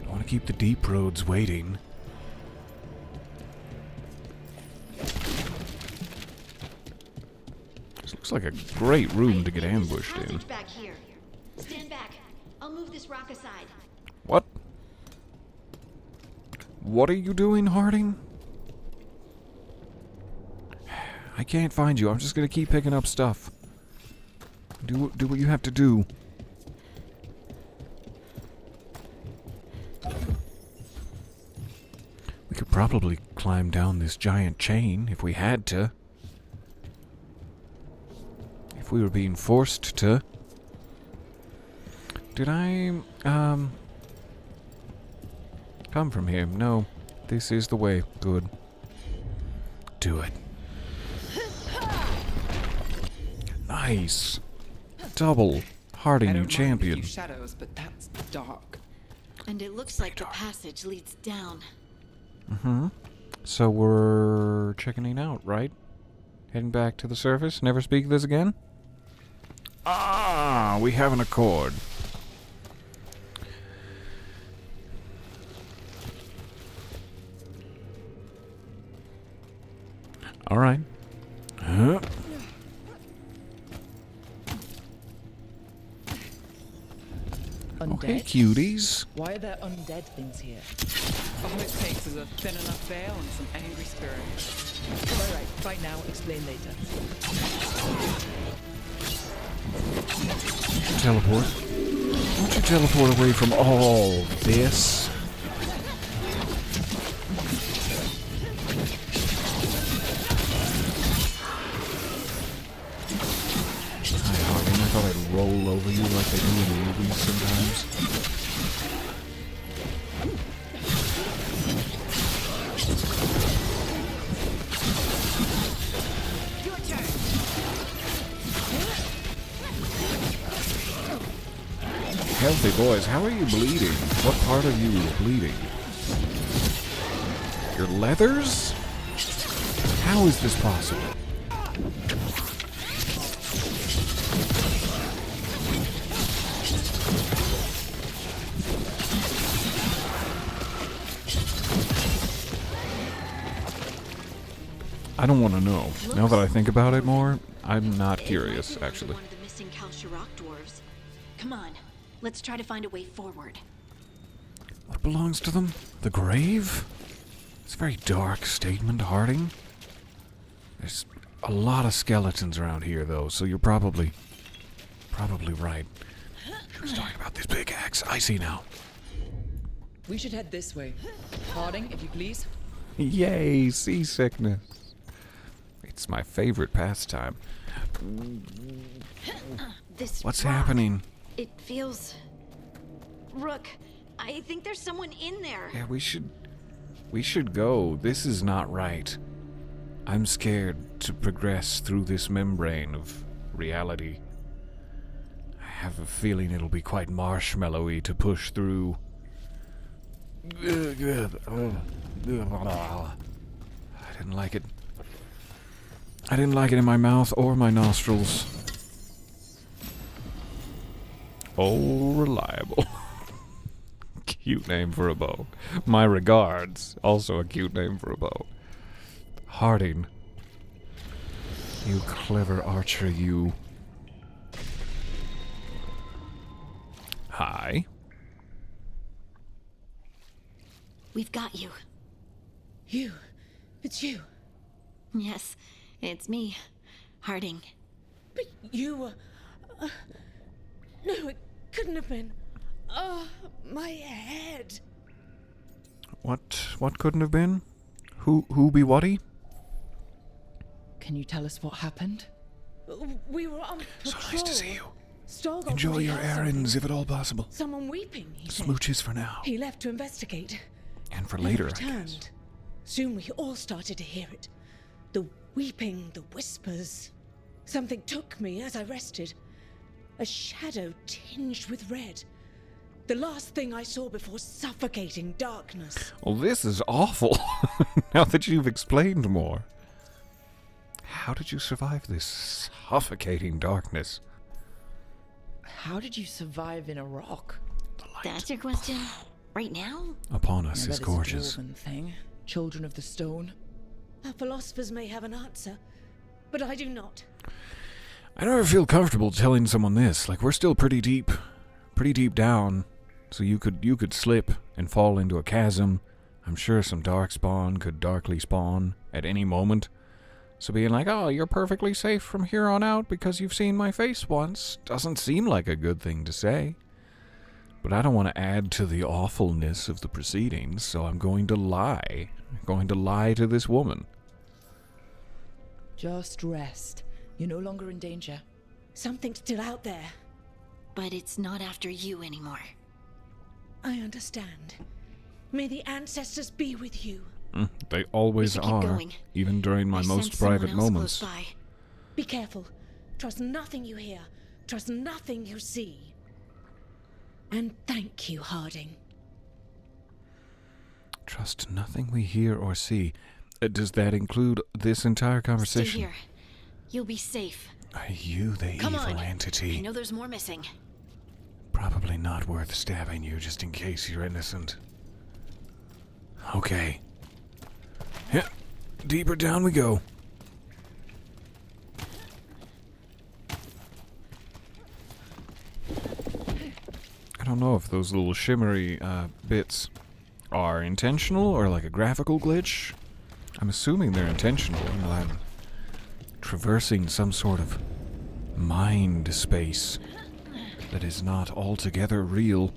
Don't want to keep the deep roads waiting. This looks like a great room to get ambushed in. Back here. Stand back. I'll move this rock aside. What? What are you doing, Harding? I can't find you. I'm just gonna keep picking up stuff. Do what you have to do. We could probably climb down this giant chain if we had to. If we were being forced to. Did I, come from here. No, this is the way. Good. Do it. Nice. Double. Hardy new champion. Shadows, but that's dark. And it looks like the passage leads down. So we're checking it out, right? Heading back to the surface. Never speak of this again? Ah, we have an accord. All right. Huh? Undead? Okay, cuties. Why are there undead things here? All it takes is a thin enough veil and some angry spirits. Alright, fight now, explain later. Teleport. Won't you teleport away from all this? Hi, Harvey. I thought I'd roll over you like they do in the movies sometimes. Healthy boys, how are you bleeding? What part of you is bleeding? Your leathers? How is this possible? I don't want to know. Now that I think about it more, I'm not curious, actually. One of the missing Kalsharok dwarves. Come on, let's try to find a way forward. What belongs to them? The grave? It's a very dark statement, Harding. There's a lot of skeletons around here, though, so you're probably right. She was talking about this big axe. I see now. We should head this way. Harding, if you please. Yay, seasickness. It's my favorite pastime. This What's rock, happening? It feels... Rook, I think there's someone in there. Yeah, we should go. This is not right. I'm scared to progress through this membrane of reality. I have a feeling it'll be quite marshmallowy to push through. I didn't like it. I didn't like it in my mouth or my nostrils. Oh, reliable. Cute name for a bow. My regards. Also a cute name for a bow. Harding. You clever archer, you. Hi. We've got you. You. It's you. Yes, it's me, Harding. But you were... no, it couldn't have been. Oh, my head. What couldn't have been? Who be whaty? Can you tell us what happened? We were on patrol. So nice to see you. Stolgov Enjoy already your had something. errands if at all possible. Someone weeping, he said. Smooches for now. He left to investigate. And for Never later, I returned. guess. Soon we all started to hear it. The weeping, the whispers. Something took me as I rested. A shadow tinged with red. The last thing I saw before suffocating darkness. Well, this is awful. Now that you've explained more. How did you survive this suffocating darkness? How did you survive in a rock? The light That's your question? Right now? upon us Now is that gorgeous. a dwarven thing. Children of the stone. Our philosophers may have an answer, but I do not. I never feel comfortable telling someone this. Like, we're still pretty deep down. So you could slip and fall into a chasm. I'm sure some darkspawn could darkly spawn at any moment. So being like, oh, you're perfectly safe from here on out because you've seen my face once, doesn't seem like a good thing to say. But I don't want to add to the awfulness of the proceedings, so I'm going to lie. I'm going to lie to this woman. Just rest. You're no longer in danger. Something's still out there. But it's not after you anymore. I understand. May the ancestors be with you. They always We should keep are, going. even during my I most sense someone private else close moments. by. Be careful. Trust nothing you hear. Trust nothing you see. And thank you, Harding. Trust nothing we hear or see. Does that include this entire Stay conversation? here. You'll be safe. Are you the Come evil on. I entity? know there's more missing. Probably not worth stabbing you just in case you're innocent. Okay. Yeah. Deeper down we go. I don't know if those little shimmery bits are intentional or like a graphical glitch. I'm assuming they're intentional and that I'm traversing some sort of mind space that is not altogether real.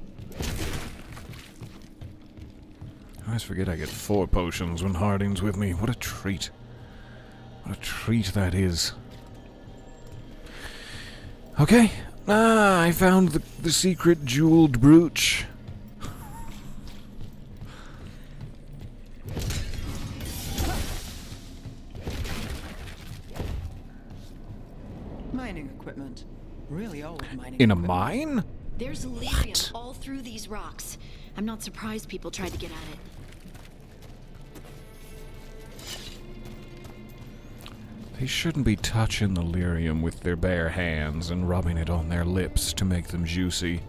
I always forget I get 4 potions when Harding's with me. What a treat. What a treat that is. Okay. I found the secret jeweled brooch. Mining equipment. Really old mining In a equipment. mine? There's lyrium all through these rocks. I'm not surprised people tried to get at it. They shouldn't be touching the lyrium with their bare hands and rubbing it on their lips to make them juicy.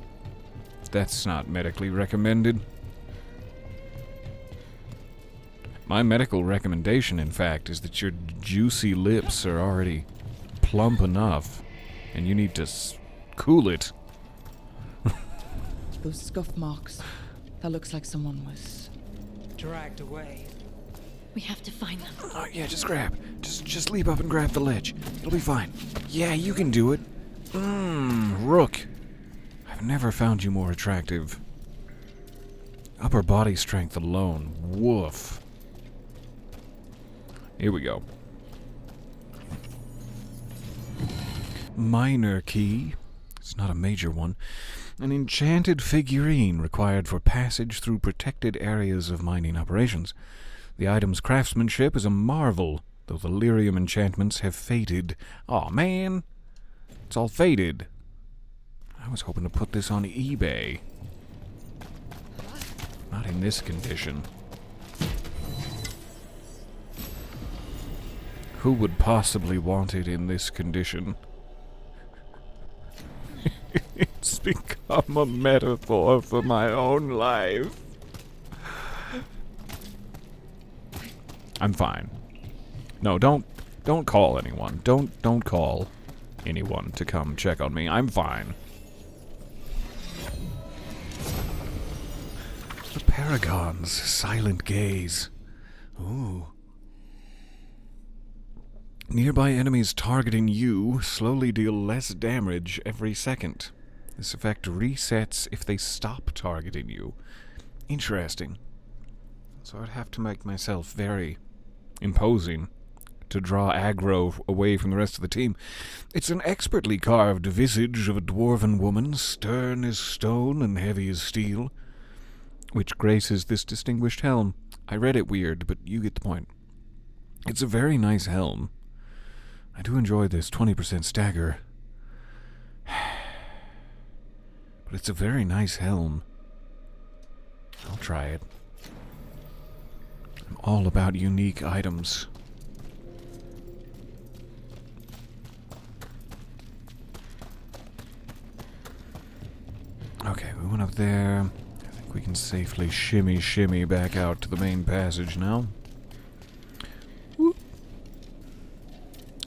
That's not medically recommended. My medical recommendation, in fact, is that your juicy lips are already plump enough, and you need to cool it. Those scuff marks. That looks like someone was... Dragged away. We have to find them. Oh, yeah, just grab. Just leap up and grab the ledge. It'll be fine. Yeah, you can do it. Rook. I've never found you more attractive. Upper body strength alone. Woof. Here we go. Minor key. It's not a major one. An enchanted figurine required for passage through protected areas of mining operations. The item's craftsmanship is a marvel, though the lyrium enchantments have faded. Aw, man. It's all faded. I was hoping to put this on eBay. Not in this condition. Who would possibly want it in this condition? It's become a metaphor for my own life. I'm fine. No, don't call anyone. Don't call anyone to come check on me. I'm fine. The Paragon's silent gaze. Ooh. Nearby enemies targeting you slowly deal less damage every second. This effect resets if they stop targeting you. Interesting. So I'd have to make myself very imposing to draw aggro away from the rest of the team. It's an expertly carved visage of a dwarven woman, stern as stone and heavy as steel, which graces this distinguished helm. I read it weird, but you get the point. It's a very nice helm. I do enjoy this 20% stagger. But it's a very nice helm. I'll try it. I'm all about unique items. Okay, we went up there. I think we can safely shimmy back out to the main passage now. Whoop.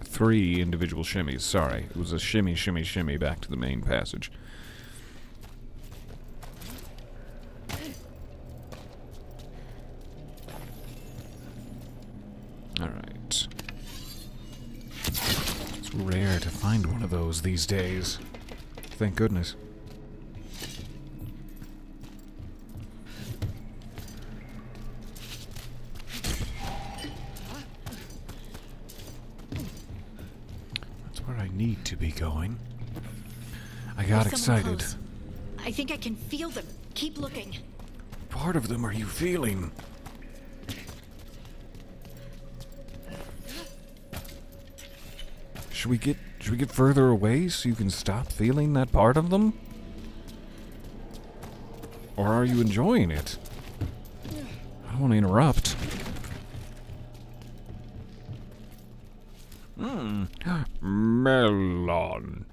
3 individual shimmies, sorry. It was a shimmy back to the main passage. Alright. It's rare to find one of those these days. Thank goodness. That's where I need to be going. I got There's someone excited. close. I think I can feel them. Keep looking. part of them are you feeling? Should we get further away so you can stop feeling that part of them? Or are you enjoying it? I don't want to interrupt. Melon.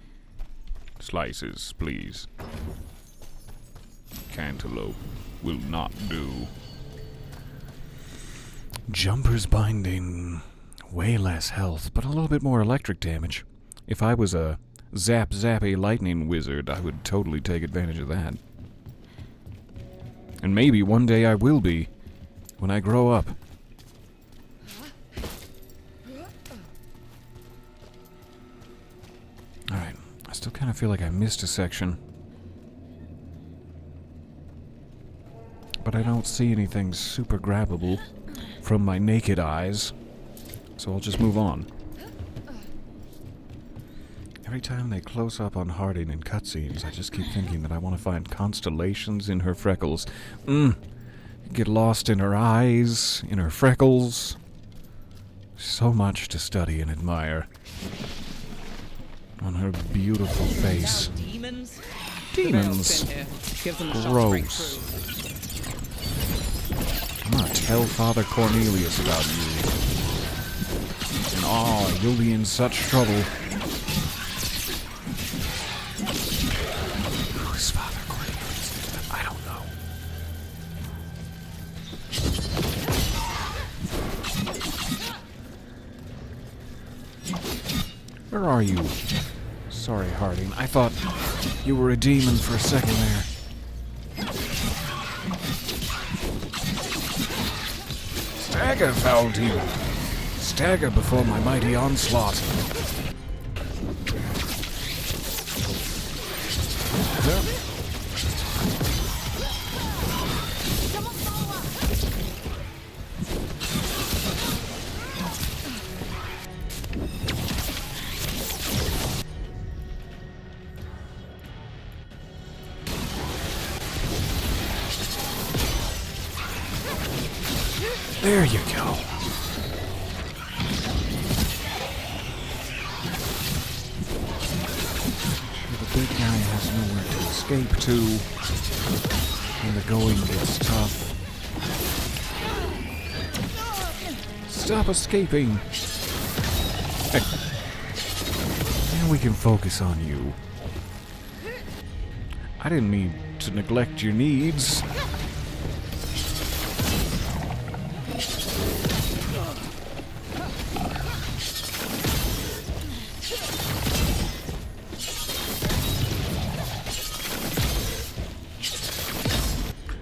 Slices, please. Cantaloupe will not do. Jumper's binding. Way less health, but a little bit more electric damage. If I was a zappy lightning wizard, I would totally take advantage of that. And maybe one day I will be, when I grow up. Alright, I still kind of feel like I missed a section. But I don't see anything super grabbable from my naked eyes. So I'll just move on. Every time they close up on Harding in cutscenes, I just keep thinking that I want to find constellations in her freckles. Get lost in her eyes, in her freckles. So much to study and admire. On her beautiful face. Demons? Demons. Give them a shot right Gross. through. I'm gonna tell Father Cornelius about you. And oh, you'll be in such trouble. Who's Father Cornelius? I don't know. Where are you? Sorry, Harding. I thought you were a demon for a second there. Stagger, foul demon. Stagger before my mighty onslaught. There you go. The big guy has nowhere to escape to when the going gets tough. Stop escaping! Now we can focus on you. I didn't mean to neglect your needs.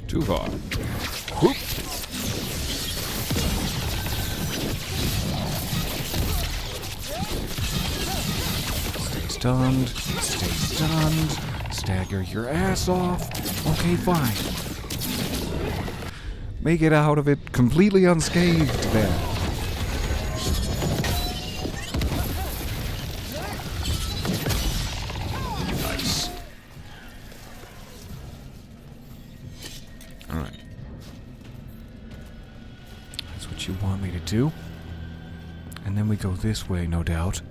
Too far. Whoop. Stay stunned. Stay stunned. Stagger your ass off. Okay, fine. Make it out of it completely unscathed then. Nice. Alright. That's what you want me to do. And then we go this way, no doubt.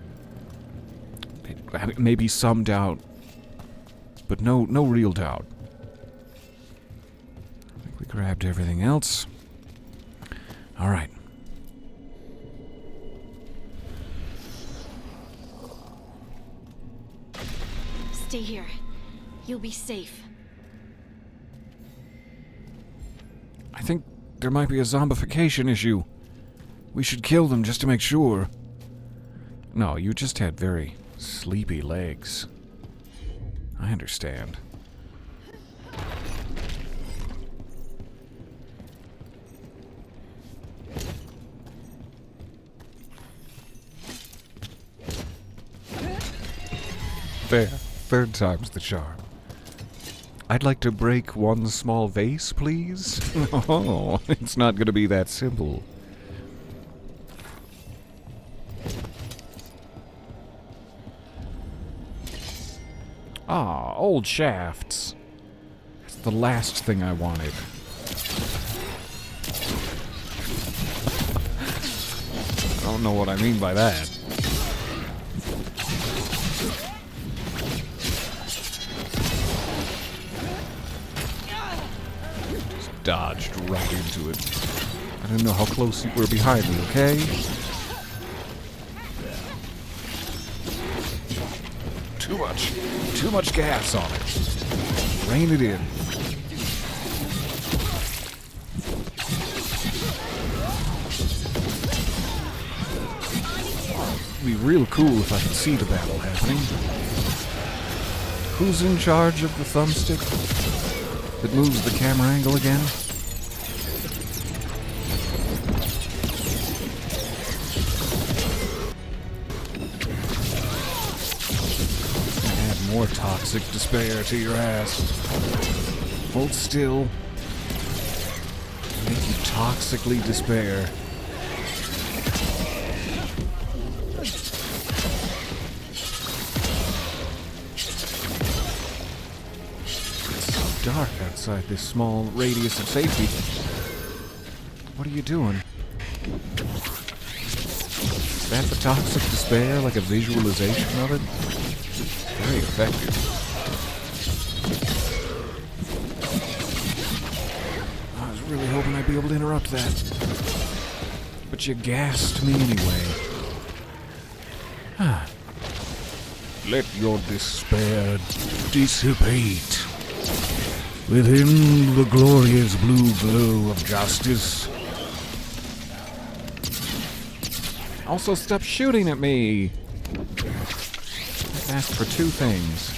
Maybe some doubt. But no real doubt. I think we grabbed everything else. Alright. Stay here. You'll be safe. I think there might be a zombification issue. We should kill them just to make sure. No, you just had very sleepy legs. I understand. There. Third time's the charm. I'd like to break one small vase, please. Oh, it's not going to be that simple. Ah, old shafts. That's the last thing I wanted. don't know what I mean by that. Just dodged right into it. I didn't know how close you were behind me, okay? Too much gas on it. Rein it in. It'd be real cool if I could see the battle happening. Who's in charge of the thumbstick that moves the camera angle again? Add more toxic despair to your ass. Hold still. Make you toxically despair. Dark outside this small radius of safety. What are you doing? Is that the toxic despair, like a visualization of it? Very effective. I was really hoping I'd be able to interrupt that. But you gassed me anyway. Let your despair dissipate within the glorious blue glow of justice. Also, stop shooting at me! I asked for two things.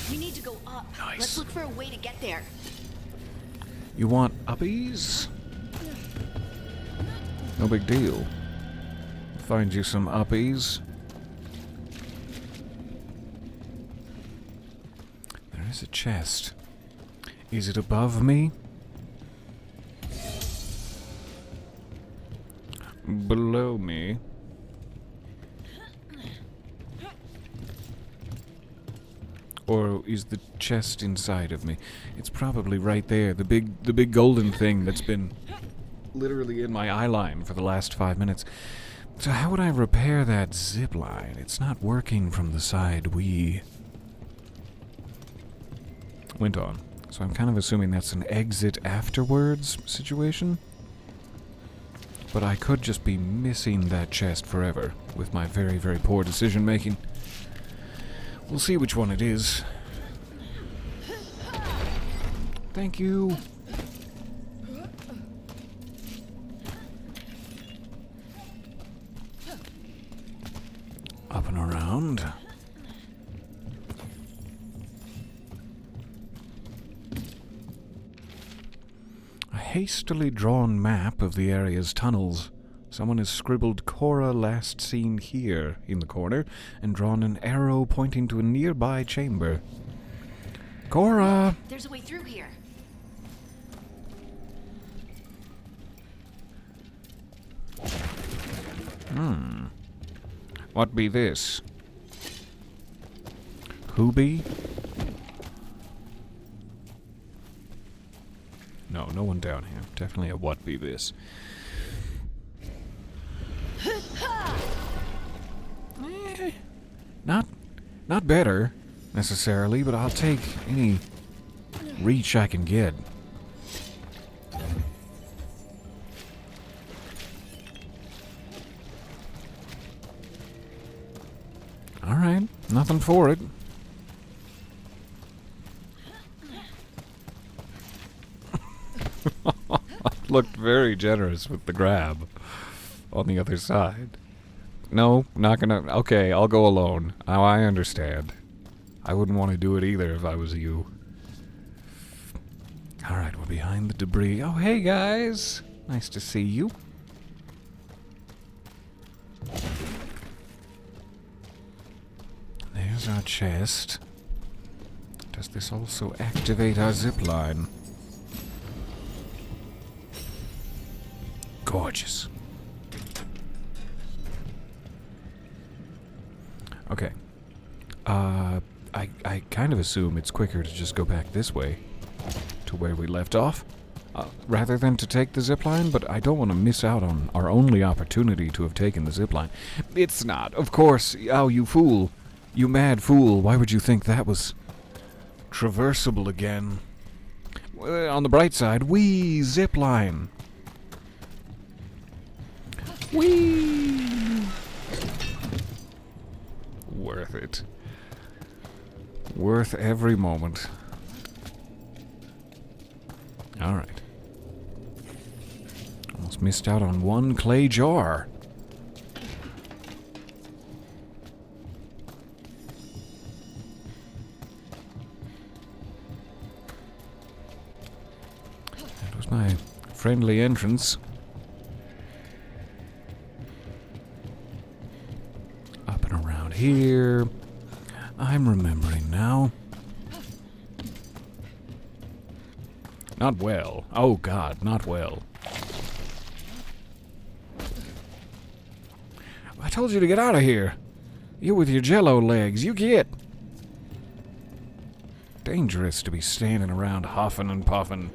We need to go up. Nice. Let's look for a way to get there. You want uppies? No big deal. Find you some uppies. There is a chest. Is it above me? Below me? Or is the chest inside of me? It's probably right there, the big golden thing that's been literally in my eye line for the last 5 minutes. So how would I repair that zip line? It's not working from the side we went on. So I'm kind of assuming that's an exit afterwards situation. But I could just be missing that chest forever with my very, very poor decision making. We'll see which one it is. Thank you. Up and around. A hastily drawn map of the area's tunnels. Someone has scribbled Cora last seen here in the corner and drawn an arrow pointing to a nearby chamber. Cora! There's a way through here. What be this? Who be? No, no one down here. Definitely a what be this. Not better, necessarily, but I'll take any reach I can get. Alright, nothing for it. Looked very generous with the grab on the other side. No, not gonna... Okay, I'll go alone. Now I understand. I wouldn't want to do it either if I was you. Alright, we're behind the debris. Oh, hey guys! Nice to see you. There's our chest. Does this also activate our zipline? Gorgeous. Okay. I kind of assume it's quicker to just go back this way. to where we left off, rather than to take the zipline, but I don't want to miss out on our only opportunity to have taken the zipline. It's not, of course. Oh, you fool. You mad fool. Why would you think that was traversable again? On the bright side, whee, zipline. Whee! Worth it. Worth every moment. Alright. Almost missed out on one clay jar. That was my friendly entrance. Up and around here. I'm remembering now. Not well. Oh God, not well. I told you to get out of here. You with your jello legs, you get. Dangerous to be standing around huffing and puffing.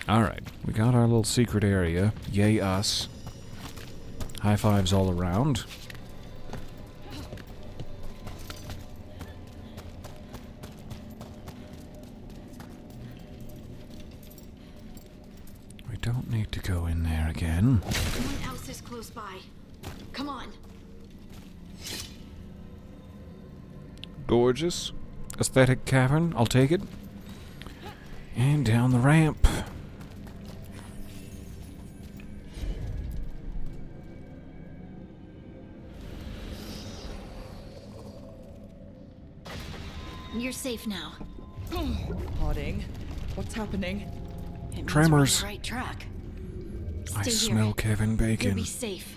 Alright, we got our little secret area. Yay us. High fives all around. We don't need to go in there again. Someone else is close by. Come on. Gorgeous. Aesthetic cavern, I'll take it. And down the ramp. You're safe now. Harding, what's happening? It means Tremors. we're on the right track. I Stay smell here. Kevin You'll Bacon. be safe.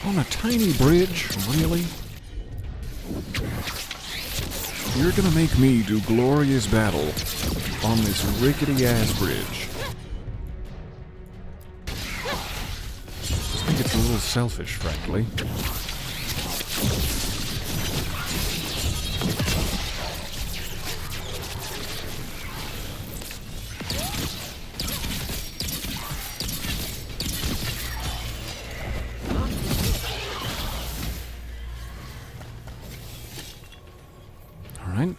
On a tiny bridge, really? You're gonna make me do glorious battle on this rickety-ass bridge. I think it's a little selfish, frankly. Alright.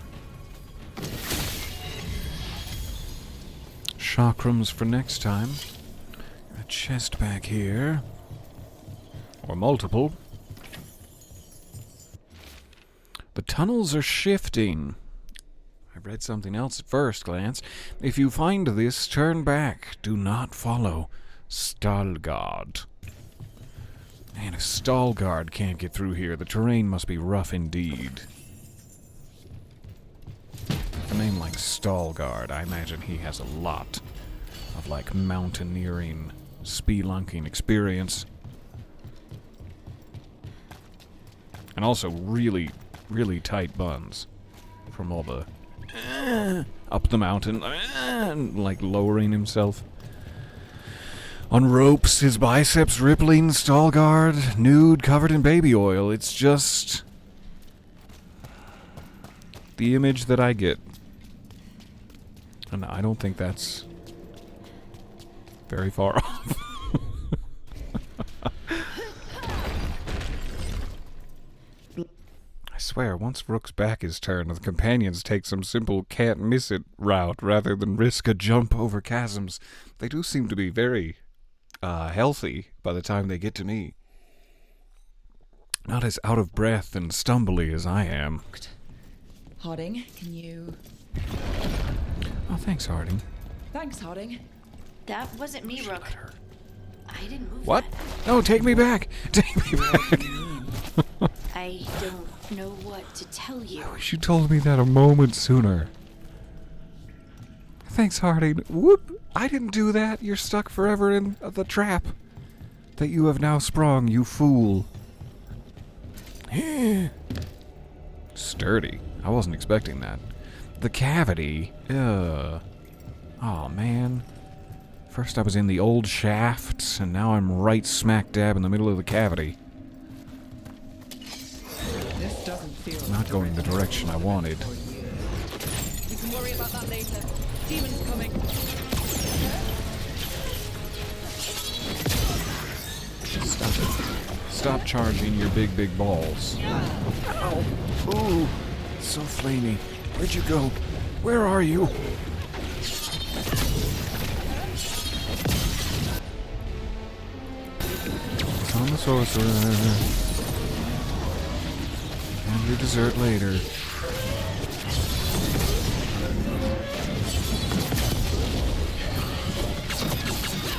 Chakrams for next time. A chest back here. Or multiple. The tunnels are shifting. I read something else at first glance. If you find this, turn back. Do not follow. Stalgard. Man, if Stalgard can't get through here, the terrain must be rough indeed. A name like Stalgard, I imagine he has a lot of, like, mountaineering, spelunking experience. And also really, really tight buns from all the up the mountain, like lowering himself on ropes, his biceps rippling, Stalgard, nude, covered in baby oil. It's just the image that I get. And I don't think that's very far off. I swear, once Rook's back is turned, the companions take some simple can't-miss-it route rather than risk a jump over chasms. They do seem to be very healthy by the time they get to me. Not as out of breath and stumbly as I am. Harding, can you... Oh, thanks, Harding. Thanks, Harding. That wasn't me, Rook. I didn't move What? that. No, take me back! Take me back! I don't know what to tell you. I wish you told me that a moment sooner. Thanks, Harding. Whoop! I didn't do that. You're stuck forever in the trap that you have now sprung, you fool. dirty. I wasn't expecting that. The cavity. Ugh. Oh, man. First I was in the old shafts, and now I'm right smack dab in the middle of the cavity. This doesn't feel Not going the direction I wanted. We can worry about that later. Demons coming. Stop it. Stop charging your big, big balls. Ow. Ooh. So flamey. Where'd you go? Where are you? On the sorcerer. And your dessert later.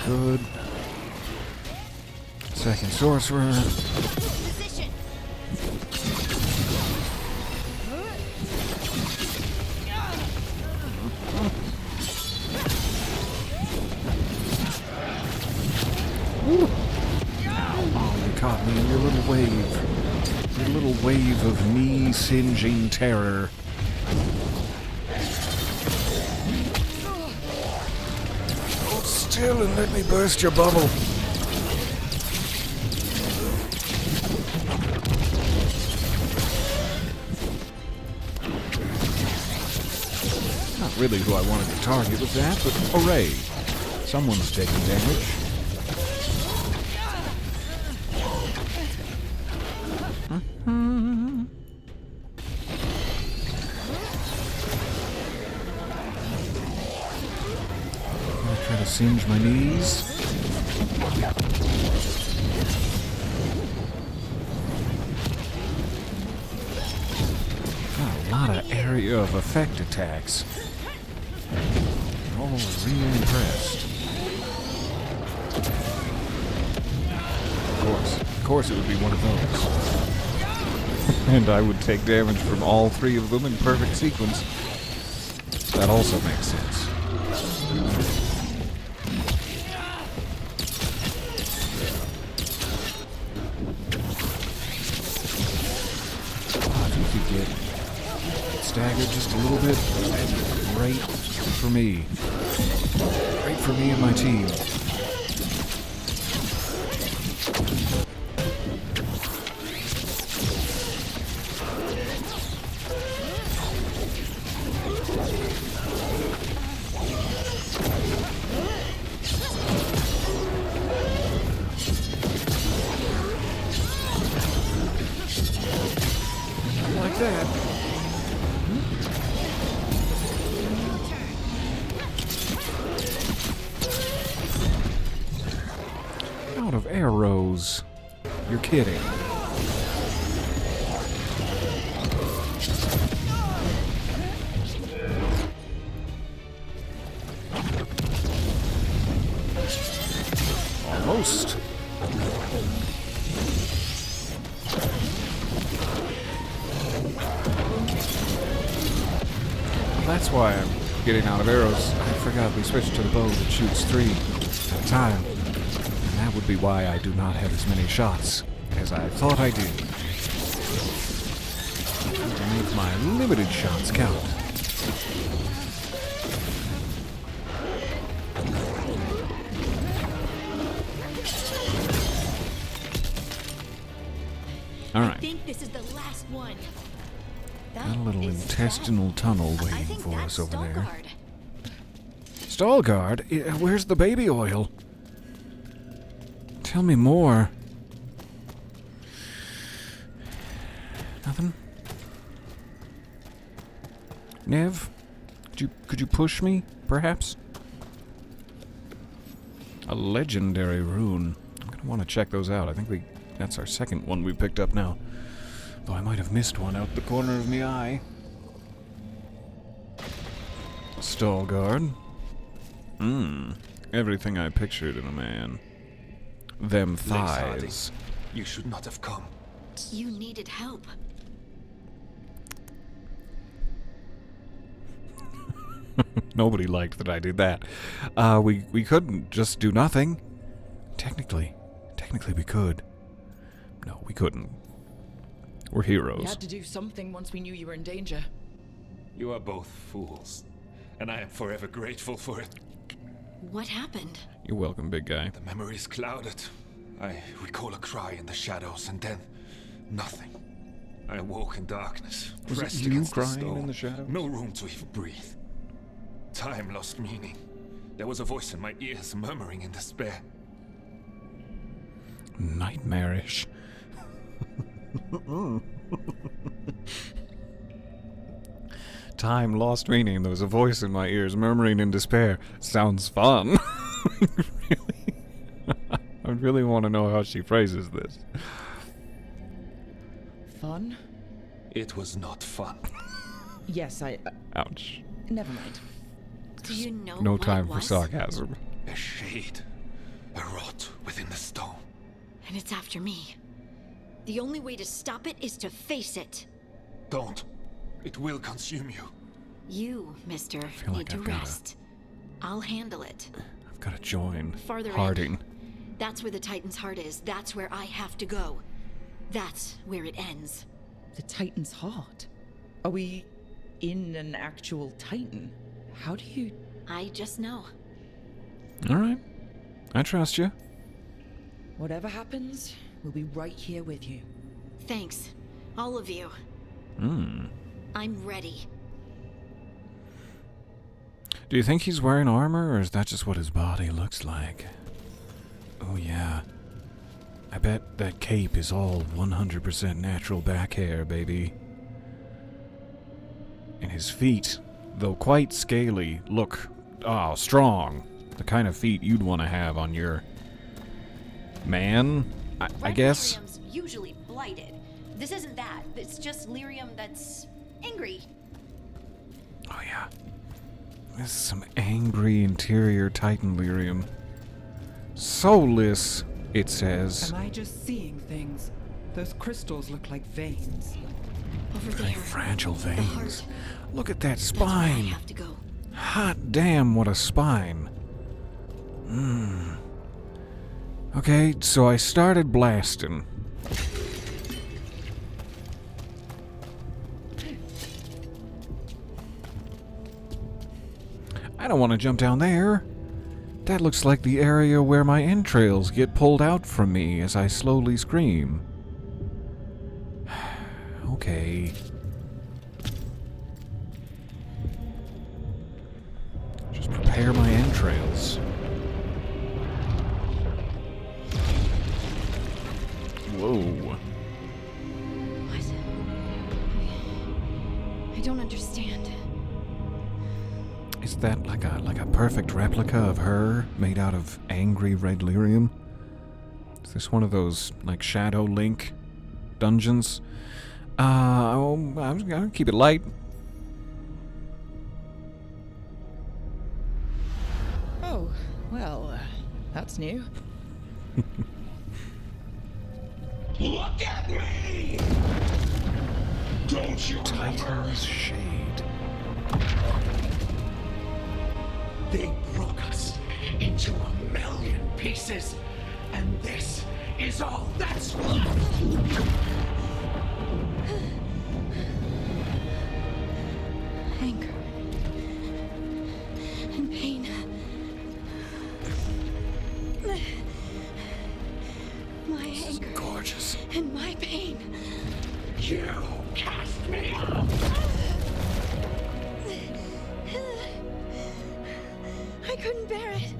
Good. Second sorcerer. Position. Oh, you caught me in your little wave. Your little wave of knee-singeing terror. Hold still and let me burst your bubble. Not really who I wanted to target with that, but hooray. Someone's taking damage. Try to singe my knees. Got a lot of area of effect attacks. All really impressed. Of course it would be one of those. And I would take damage from all three of them in perfect sequence. That also makes sense. Staggered just a little bit, and great for me. Great for me and my team. Like that. Out of arrows. You're kidding. Almost. That's why I'm getting out of arrows. I forgot we switched to the bow that shoots 3 at a time. And that would be why I do not have as many shots as I thought I did. To make my limited shots count. Alright. I think this is the last one. Got a little intestinal tunnel I waiting think for us that's over there. Veilguard. Veilguard? Where's the baby oil? Tell me more. Nothing? Nev? Could you push me, perhaps? A legendary rune. I'm gonna want to check those out. I think that's our second one we picked up now. Though I might have missed one out the corner of me eye. Veilguard. Everything I pictured in a man. Them thighs. You should not have come. You needed help. Nobody liked that I did that. We couldn't just do nothing. Technically we could. No, we couldn't. We're We heroes. had to do something once we knew you were in danger. You are both fools, and I am forever grateful for it. What happened? You're welcome, big guy. The memory is clouded. I recall a cry in the shadows, and then nothing. I awoke in darkness, Was it pressed you against the crying in stone. the shadows? No room to even breathe. Time lost meaning. There was a voice in my ears murmuring in despair. Nightmarish. Time lost meaning. There was a voice in my ears murmuring in despair. Sounds fun. Really? I really want to know how she phrases this. Fun? It was not fun. Yes, Ouch. never mind. Do you know No what time it for was? sarcasm. A shade, a rot within the stone. And it's after me. The only way to stop it is to face it. Don't. It will consume you. You, mister, feel need like to I've gotta- rest. I'll handle it. I've got to join. Farther in. Harding. That's where the Titan's heart is. That's where I have to go. That's where it ends. The Titan's heart? Are we in an actual Titan? How do you... I just know. All right. I trust you. Whatever happens, we'll be right here with you. Thanks. All of you. Hmm. I'm ready. Do you think he's wearing armor, or is that just what his body looks like? Oh, yeah. I bet that cape is all 100% natural back hair, baby. And his feet, though quite scaly, look, strong. The kind of feet you'd want to have on your man, I Red guess. lyrium's usually blighted. This isn't that. It's just lyrium that's angry. Oh, yeah. This is some angry interior Titan lyrium. Soulless, it says. Am I just seeing things? Those crystals look like veins. Over Very there. fragile The veins. heart. Look at that That's where I spine. have to go. Hot damn, what a spine. Okay, so I started blasting. I don't want to jump down there. That looks like the area where my entrails get pulled out from me as I slowly scream. Okay. Just prepare my entrails. Whoa. What? I don't understand. Is that like a perfect replica of her made out of angry red lyrium? Is this one of those like Shadow Link dungeons? I'm gonna keep it light. Oh, well, that's new. Look at me! Don't you Titan's Shade. They broke us into 1,000,000 pieces, and this is all that's left. Anger. And pain. My anger Gorgeous. and my pain. You cast me out. I couldn't bear it.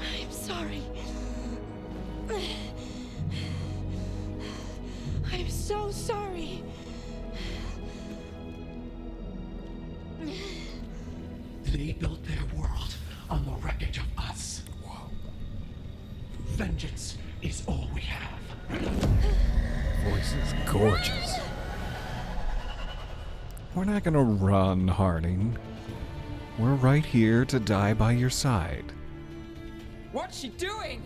I'm sorry. I'm so sorry. They built their world on the wreckage of us. Vengeance is all we have. Voice is gorgeous. We're not gonna run, Harding. We're right here to die by your side. What's she doing?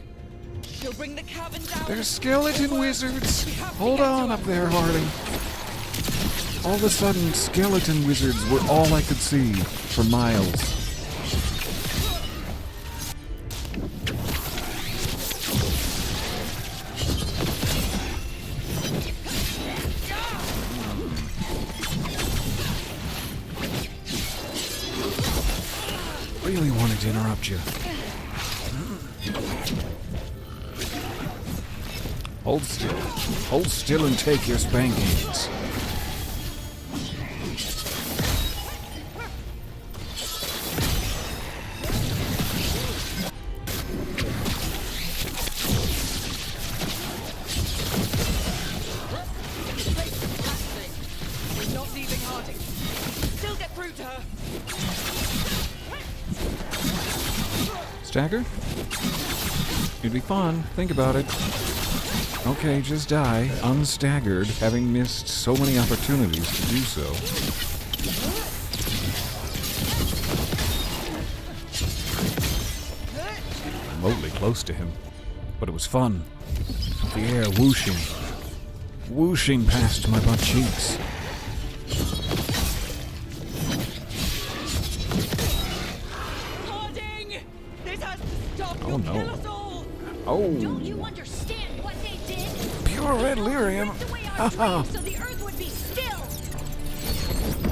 She'll bring the cabin down. There's skeleton wizards! We have to Hold get on to up her. there, Harding. All of a sudden, skeleton wizards were all I could see for miles. really wanted to interrupt you. Hold still. Hold still and take your spankings. We're not leaving Harding. Still get through to her. Stagger? It'd be fun. Think about it. Okay, just die, unstaggered, having missed so many opportunities to do so. Remotely close to him, but it was fun. The air whooshing. Whooshing past my butt cheeks. Harding! This has to stop. Oh, You'll no. kill us all. Oh, Don't you understand what they did? pure red lyrium. Ripped away our dreams so the earth would be still.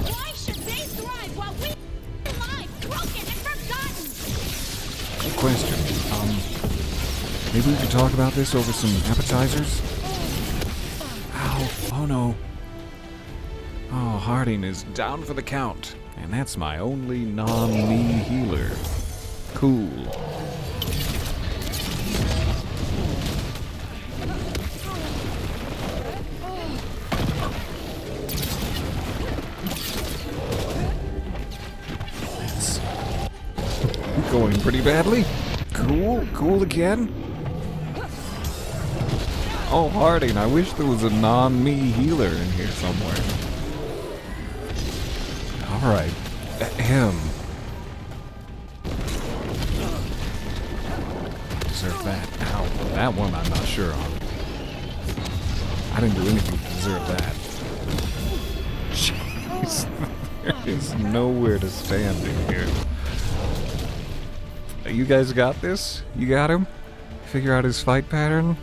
Why should they thrive while we are alive, broken and forgotten? Good question. Maybe we could talk about this over some appetizers? Ow. Oh no. Oh, Harding is down for the count. And that's my only non-me healer. Cool. That's going pretty badly. Cool. Cool again. Oh, Harding, I wish there was a non-me healer in here somewhere. Alright. Him. Deserve that. Ow. That one I'm not sure on. I didn't do anything to deserve that. Jeez. There is nowhere to stand in here. You guys got this? You got him? Figure out his fight pattern?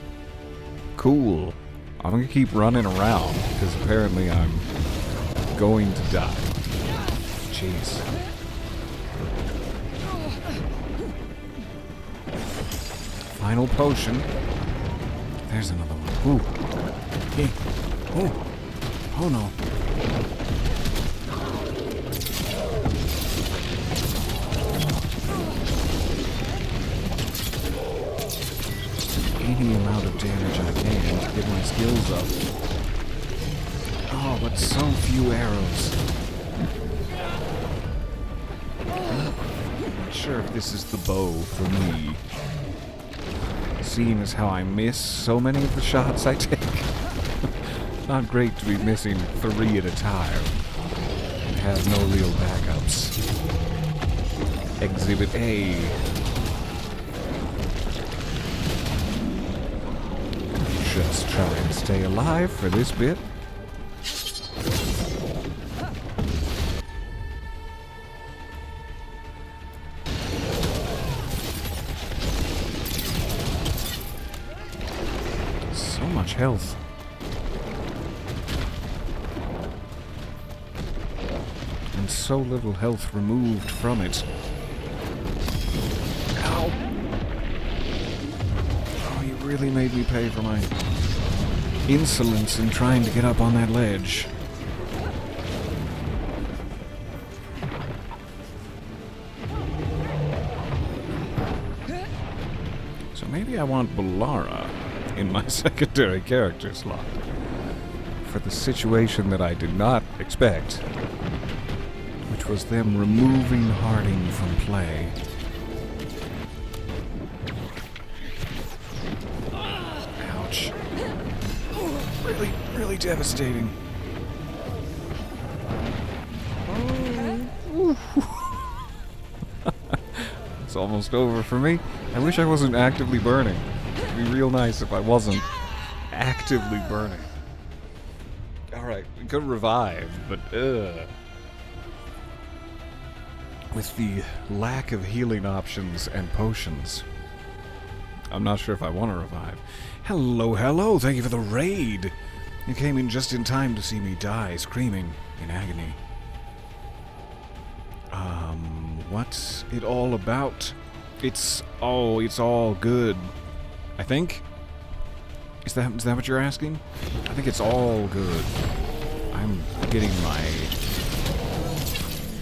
Cool. I'm gonna keep running around, because apparently I'm going to die. Jeez. Final potion. There's another one. Ooh. Hey. Oh. Oh no. Any amount of damage I can to get my skills up. Oh, but so few arrows. Not sure if this is the bow for me. Seeing as how I miss so many of the shots I take. Not great to be missing 3 at a time. And have no real backups. Exhibit A. Just try and stay alive for this bit. So much health. And so little health removed from it. Ow! Oh, you really made me pay for my insolence in trying to get up on that ledge. So maybe I want Balara in my secondary character slot for the situation that I did not expect, which was them removing Harding from play. Ouch. Really, really devastating. It's almost over for me. I wish I wasn't actively burning. It'd be real nice if I wasn't actively burning. Alright, we could revive, but with the lack of healing options and potions, I'm not sure if I want to revive. Hello, hello, thank you for the raid. You came in just in time to see me die, screaming in agony. What's it all about? It's all good. I think? Is that what you're asking? I think it's all good. I'm getting my...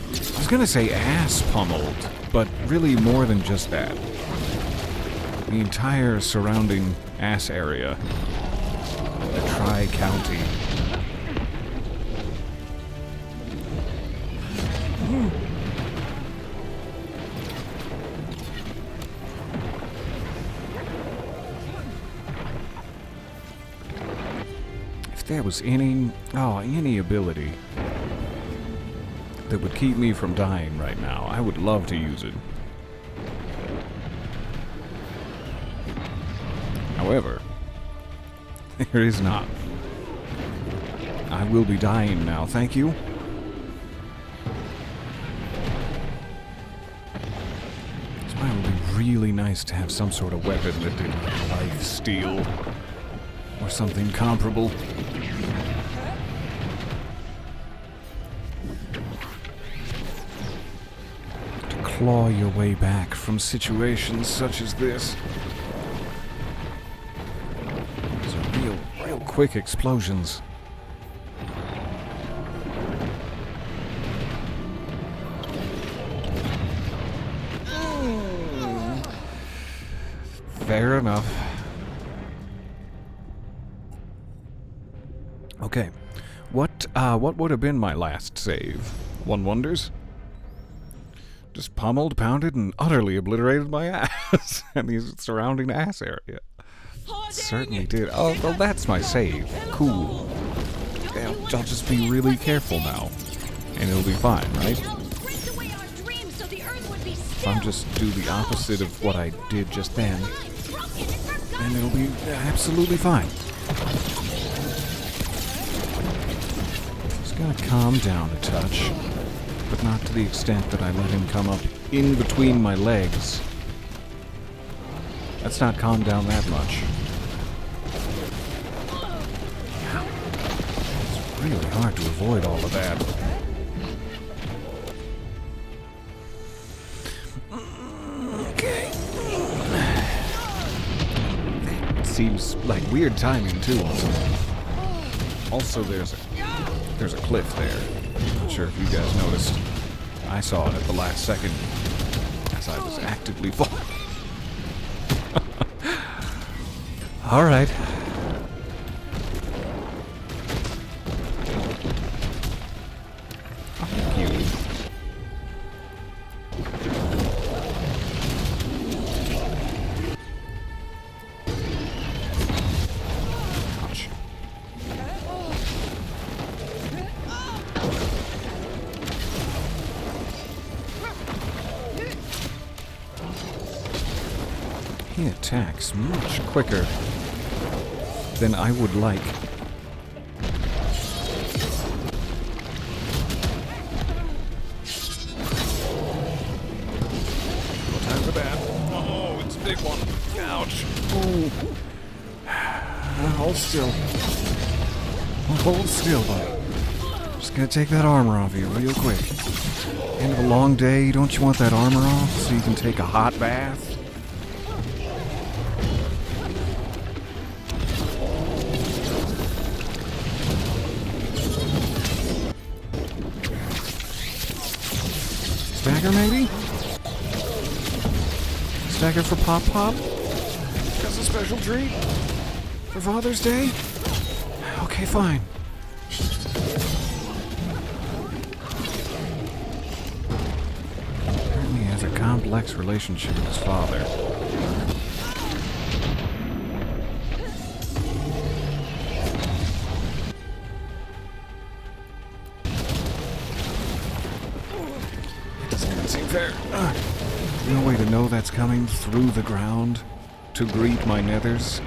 I was gonna say ass pummeled, but really more than just that. The entire surrounding ass area. The Tri-County. If there was any ability that would keep me from dying right now, I would love to use it. However, there is not. I will be dying now, thank you. That's why it would be really nice to have some sort of weapon that did life steal. Or something comparable. To claw your way back from situations such as this. These are real quick explosions. Fair enough. Okay, what would have been my last save? One wonders? Just pummeled, pounded, and utterly obliterated my ass and the surrounding ass area. Certainly did. Oh, well, that's my save. Cool. I'll just be really careful now, and it'll be fine, right? If I'm just do the opposite of what I did just then, it'll be absolutely fine. Gotta calm down a touch, but not to the extent that I let him come up in between my legs. Let's not calm down that much. It's really hard to avoid all of that. Okay. That seems like weird timing too, also there's a cliff there. Not sure if you guys noticed. I saw it at the last second as I was actively falling. Alright. Thank you. Ouch. He attacks much quicker than I would like. No time for that. Oh, it's a big one. Ouch. Oh. Hold still. Hold still, buddy. Just gonna take that armor off you real quick. End of a long day, don't you want that armor off so you can take a hot bath? Stagger, maybe? Stagger for Pop Pop? That's a special treat? For Father's Day? Okay, fine. Apparently he has a complex relationship with his father. Doesn't seem fair. No way to know that's coming through the ground to greet my nethers.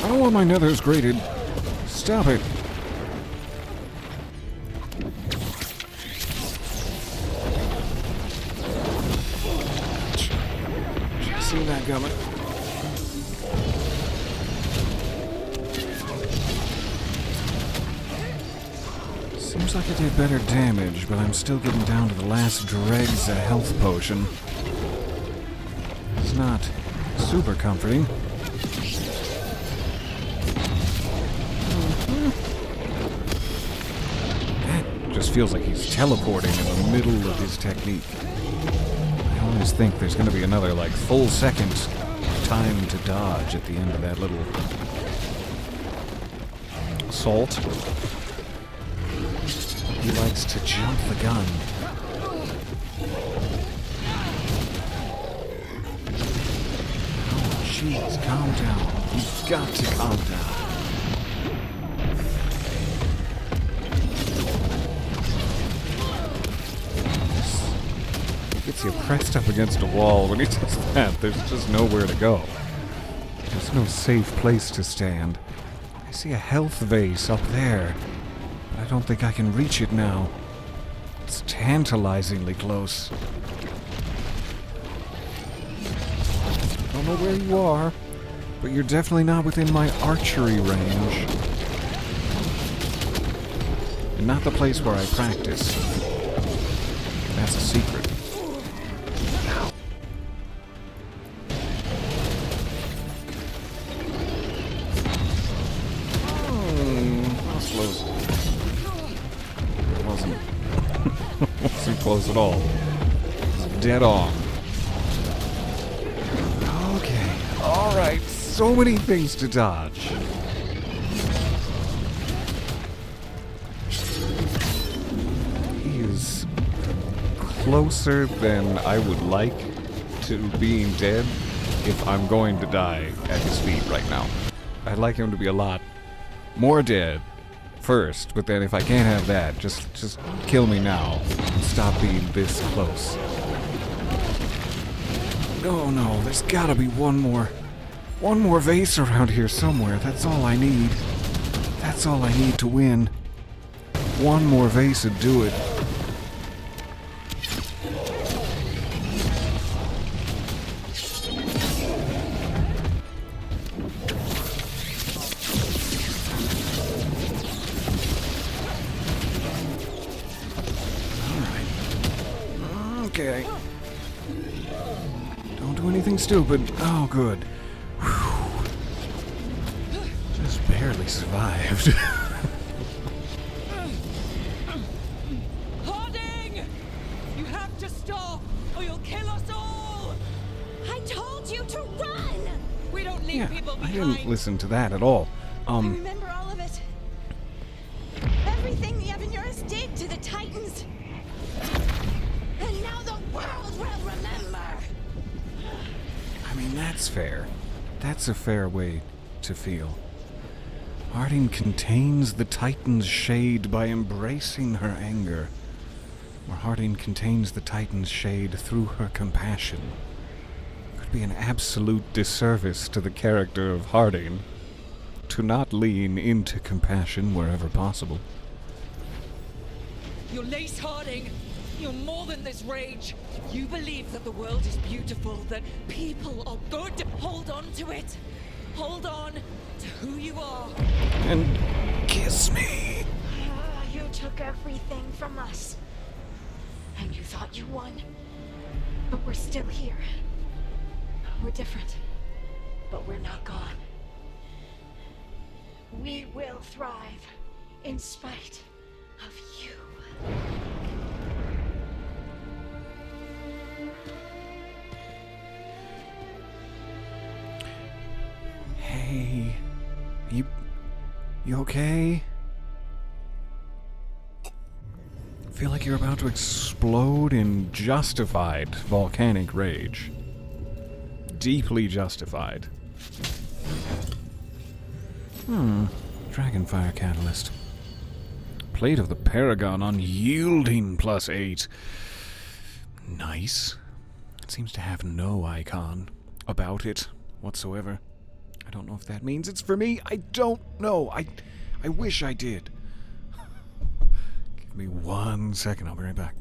I don't want my nethers grated. Stop it. Should've seen that coming. like I did better damage, but I'm still getting down to the last dregs of health potion. It's not super comforting. That just feels like he's teleporting in the middle of his technique. I always think there's going to be another, like, full second time to dodge at the end of that little assault. He likes to jump the gun. Oh, jeez, calm down. You've got to calm down. He gets you pressed up against a wall when he does that. There's just nowhere to go. There's no safe place to stand. I see a health vase up there. I don't think I can reach it now. It's tantalizingly close. I don't know where you are, but you're definitely not within my archery range. And not the place where I practice. That's a secret. Ow. How slow's wasn't close at all. Dead on. Okay. Alright. So many things to dodge. He is closer than I would like to being dead if I'm going to die at his feet right now. I'd like him to be a lot more dead first, but then if I can't have that, just kill me now and stop being this close. No, there's gotta be one more vase around here somewhere. That's all I need. That's all I need to win. One more vase would do it. Okay. Don't do anything stupid. Oh, good. Whew. Just barely survived. Harding! You have to stop, or you'll kill us all! I told you to run! We don't leave people I behind. didn't listen to that at all. I remember all of it. Everything the Avenurus did to the Titans. And now the world will remember. I mean, that's fair. That's a fair way to feel. Harding contains the Titan's shade by embracing her anger. Or Harding contains the Titan's shade through her compassion. Could be an absolute disservice to the character of Harding to not lean into compassion wherever possible. You're Lace Harding. You're more than this rage. You believe that the world is beautiful, that people are good. Hold on to it. Hold on to who you are. And kiss me. You took everything from us. And you thought you won. But we're still here. We're different. But we're not gone. We will thrive in spite of you. Hey, you okay? Feel like you're about to explode in justified volcanic rage. Deeply justified. Dragonfire Catalyst. Plate of the Paragon, unyielding +8. Nice. It seems to have no icon about it whatsoever. I don't know if that means it's for me. I don't know. I wish I did. Give me 1 second. I'll be right back.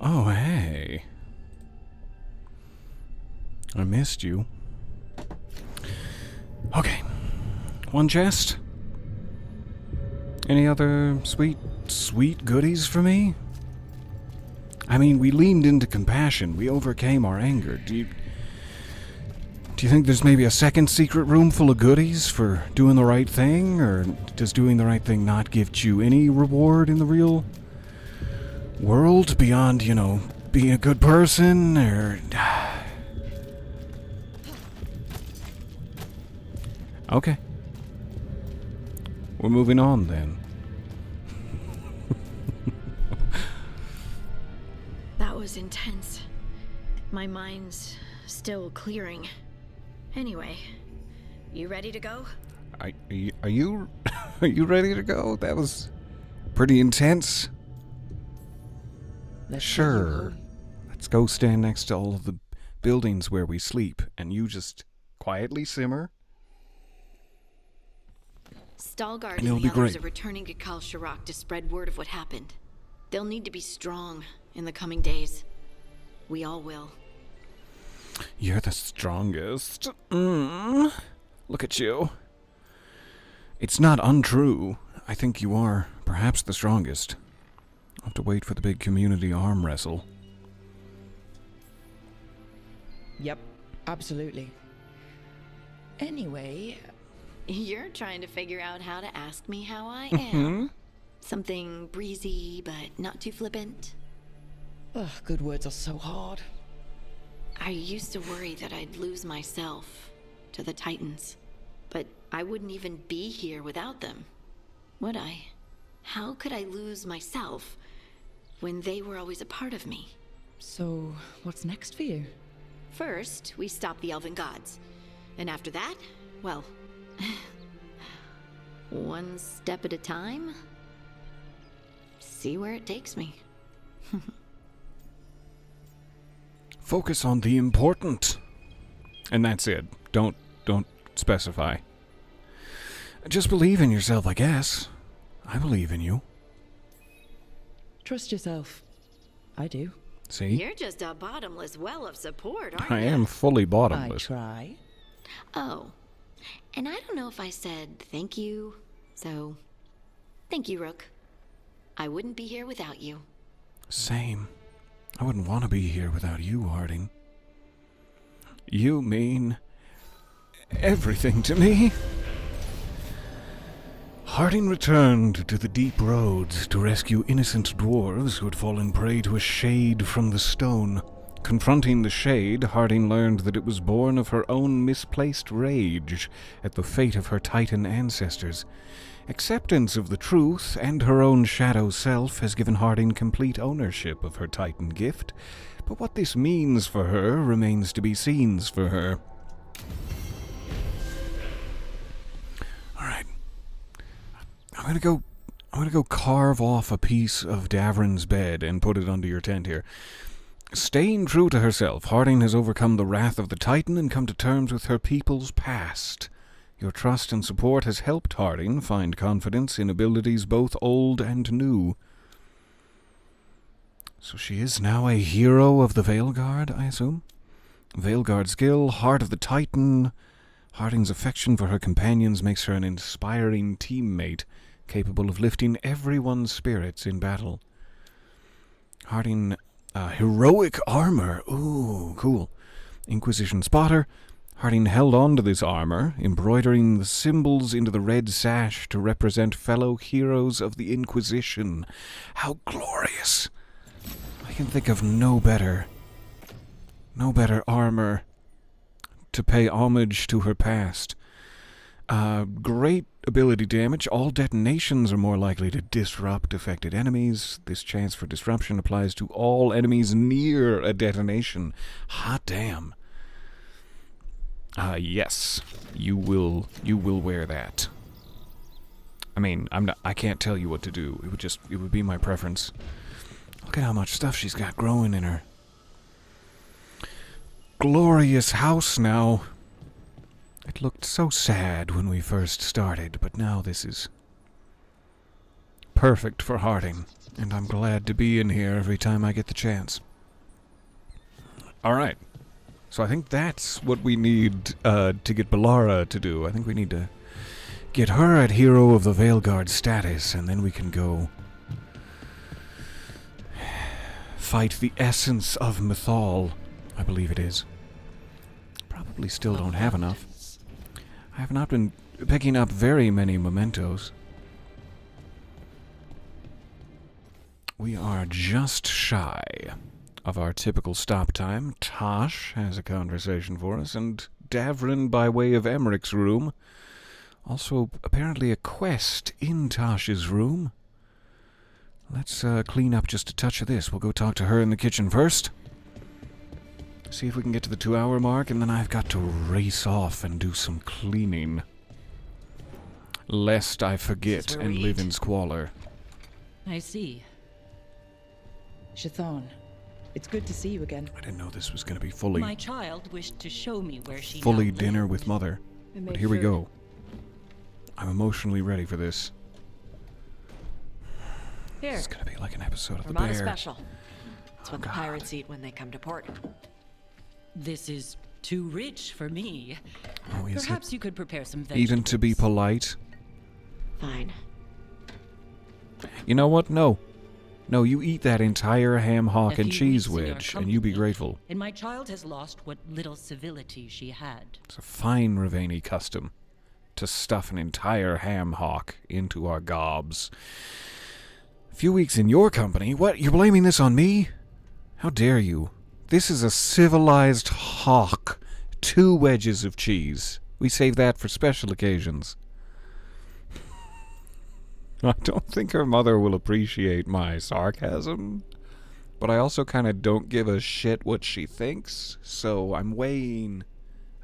Oh, hey. I missed you. Okay. One chest. Any other sweet goodies for me? I mean, we leaned into compassion. We overcame our anger. Do you think there's maybe a second secret room full of goodies for doing the right thing? Or does doing the right thing not give you any reward in the real world beyond, being a good person? Or... Okay. We're moving on then. That was intense. My mind's still clearing. Anyway, you ready to go? Are you are you ready to go? That was pretty intense. Sure. Let's go stand next to all of the buildings where we sleep, and you just quietly simmer. Stalgard And it'll and be the others great. are returning to Kal Shirak to spread word of what happened. They'll need to be strong in the coming days. We all will. You're the strongest. Look at you. It's not untrue. I think you are perhaps the strongest. I'll have to wait for the big community arm wrestle. Yep, absolutely. Anyway, You're trying to figure out how to ask me how I am. Something breezy, but not too flippant. good words are so hard. I used to worry that I'd lose myself to the Titans, but I wouldn't even be here without them, would I? How could I lose myself when they were always a part of me? So, what's next for you? First, we stop the elven gods, and after that, well, one step at a time. See where it takes me. Focus on the important. And that's it. Don't specify. Just believe in yourself, I guess. I believe in you. Trust yourself. I do. See? You're just a bottomless well of support, aren't you? I am fully bottomless. I try. Oh, and I don't know if I said thank you, so thank you, Rook. I wouldn't be here without you. Same. I wouldn't want to be here without you, Harding. You mean everything to me. Harding returned to the deep roads to rescue innocent dwarves who had fallen prey to a shade from the stone. Confronting the shade, Harding learned that it was born of her own misplaced rage at the fate of her Titan ancestors. Acceptance of the truth and her own shadow self has given Harding complete ownership of her Titan gift, but what this means for her remains to be seen for her. Alright. I'm gonna go carve off a piece of Davrin's bed and put it under your tent here. Staying true to herself, Harding has overcome the wrath of the Titan and come to terms with her people's past. Your trust and support has helped Harding find confidence in abilities both old and new. So she is now a hero of the Veilguard, I assume? Veilguard skill, heart of the Titan. Harding's affection for her companions makes her an inspiring teammate, capable of lifting everyone's spirits in battle. Harding, heroic armor. Ooh, cool. Inquisition spotter. Harding held on to this armor, embroidering the symbols into the red sash to represent fellow heroes of the Inquisition. How glorious! I can think of no better armor to pay homage to her past. Great ability damage. All detonations are more likely to disrupt affected enemies. This chance for disruption applies to all enemies near a detonation. Hot damn. Yes, you will wear that. I mean, I can't tell you what to do. It would be my preference. Look at how much stuff she's got growing in her glorious house now. It looked so sad when we first started, but now this is perfect for Harding, and I'm glad to be in here every time I get the chance. Alright. So I think that's what we need to get Bellara to do. I think we need to get her at Hero of the Veilguard status, and then we can go fight the essence of Mythal, I believe it is. Probably still don't have enough. I have not been picking up very many mementos. We are just shy of our typical stop time. Tosh has a conversation for us, and Davrin, by way of Emmerich's room. Also, apparently a quest in Tosh's room. Let's clean up just a touch of this. We'll go talk to her in the kitchen first. See if we can get to the 2-hour mark, and then I've got to race off and do some cleaning. Lest I forget and live in squalor. I see. Chthon, it's good to see you again. I didn't know this was going to be fully My child wished to show me where she fully now dinner lived. with Mother. But here we go. I'm emotionally ready for this. Here, It's going to be like an episode of The Ramada Bear. special. It's what the God. pirates eat when they come to port. This is too rich for me. Oh, is Perhaps it? you could prepare some vegetables. Even to be polite? Fine. You know what? No. No, you eat that entire ham hock A and few cheese weeks in your wedge, and you be company, grateful. And my child has lost what little civility she had. It's a fine Ravani custom to stuff an entire ham hock into our gobs. A few weeks in your company? What? You're blaming this on me? How dare you? This is a civilized hock. 2 wedges of cheese. We save that for special occasions. I don't think her mother will appreciate my sarcasm, but I also kind of don't give a shit what she thinks, so I'm weighing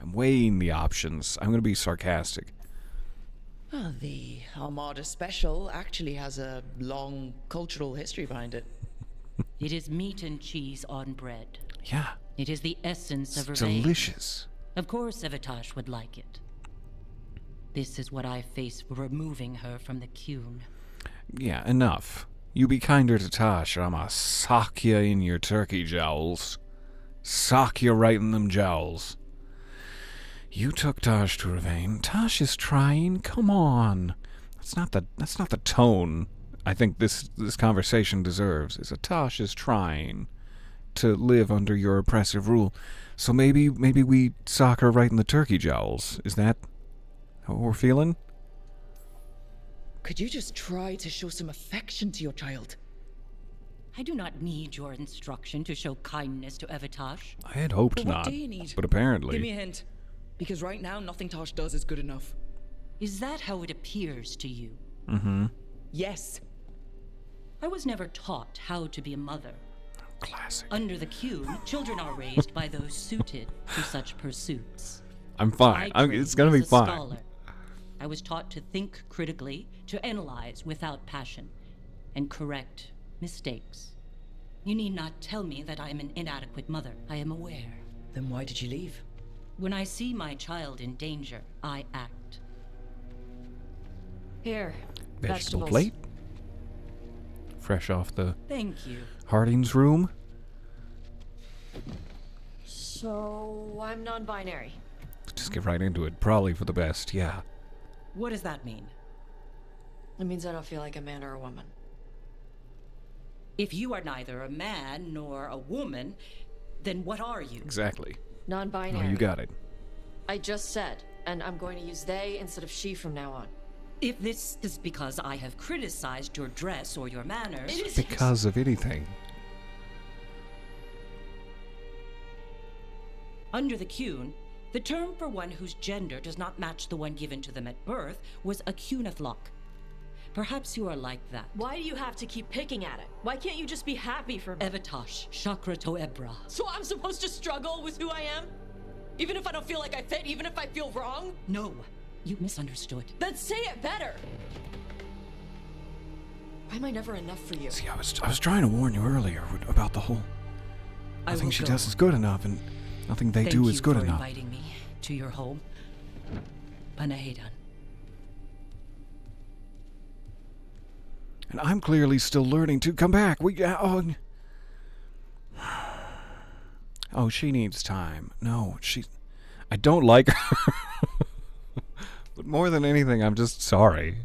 the options. I'm going to be sarcastic. Well, the Armada Special actually has a long cultural history behind it. It is meat and cheese on bread. Yeah, It is the essence of it's revenge. delicious. Of course Evitash would like it. This is what I face for removing her from the Qun. Yeah, enough. You be kinder to Tosh, or I'ma sock you in your turkey jowls. Sock you right in them jowls. You took Tosh to Ravane. Tosh is trying. Come on. That's not the tone I think this conversation deserves. Is a Tosh is trying to live under your oppressive rule. So maybe we sock her right in the turkey jowls. Is that what we're feeling? Could you just try to show some affection to your child? I do not need your instruction to show kindness to Evitash. I had hoped But what not. do you need? But apparently. Give me a hint. Because right now, nothing Tosh does is good enough. Is that how it appears to you? Mm-hmm. Yes. I was never taught how to be a mother. Classic. Under the Qun, children are raised by those suited to such pursuits. I'm fine. I It's gonna be trained as a fine. scholar. I was taught to think critically, to analyze without passion, and correct mistakes. You need not tell me that I am an inadequate mother. I am aware. Then why did you leave? When I see my child in danger, I act. Here, Vegetable vegetables. plate. Fresh off the Thank you. Harding's room. So, I'm non-binary. Just get right into it. Probably for the best, yeah. What does that mean? It means I don't feel like a man or a woman. If you are neither a man nor a woman, then what are you? Exactly. Non-binary. Oh, you got it. I just said, and I'm going to use they instead of she from now on. If this is because I have criticized your dress or your manners, It is Because of anything. under the Qun, the term for one whose gender does not match the one given to them at birth was a Qunathlok. Perhaps you are like that. Why do you have to keep picking at it? Why can't you just be happy for me? Evitash, Chakra Toebra. So I'm supposed to struggle with who I am? Even if I don't feel like I fit, even if I feel wrong? No, you misunderstood. Then say it better! Why am I never enough for you? See, I was trying to warn you earlier about the whole. I Nothing will she go. does is good enough, and nothing they do is good Thank you enough. for inviting me to your home. Panahedan. And I'm clearly still learning to come back. Oh, she needs time. No, I don't like her. But more than anything, I'm just sorry.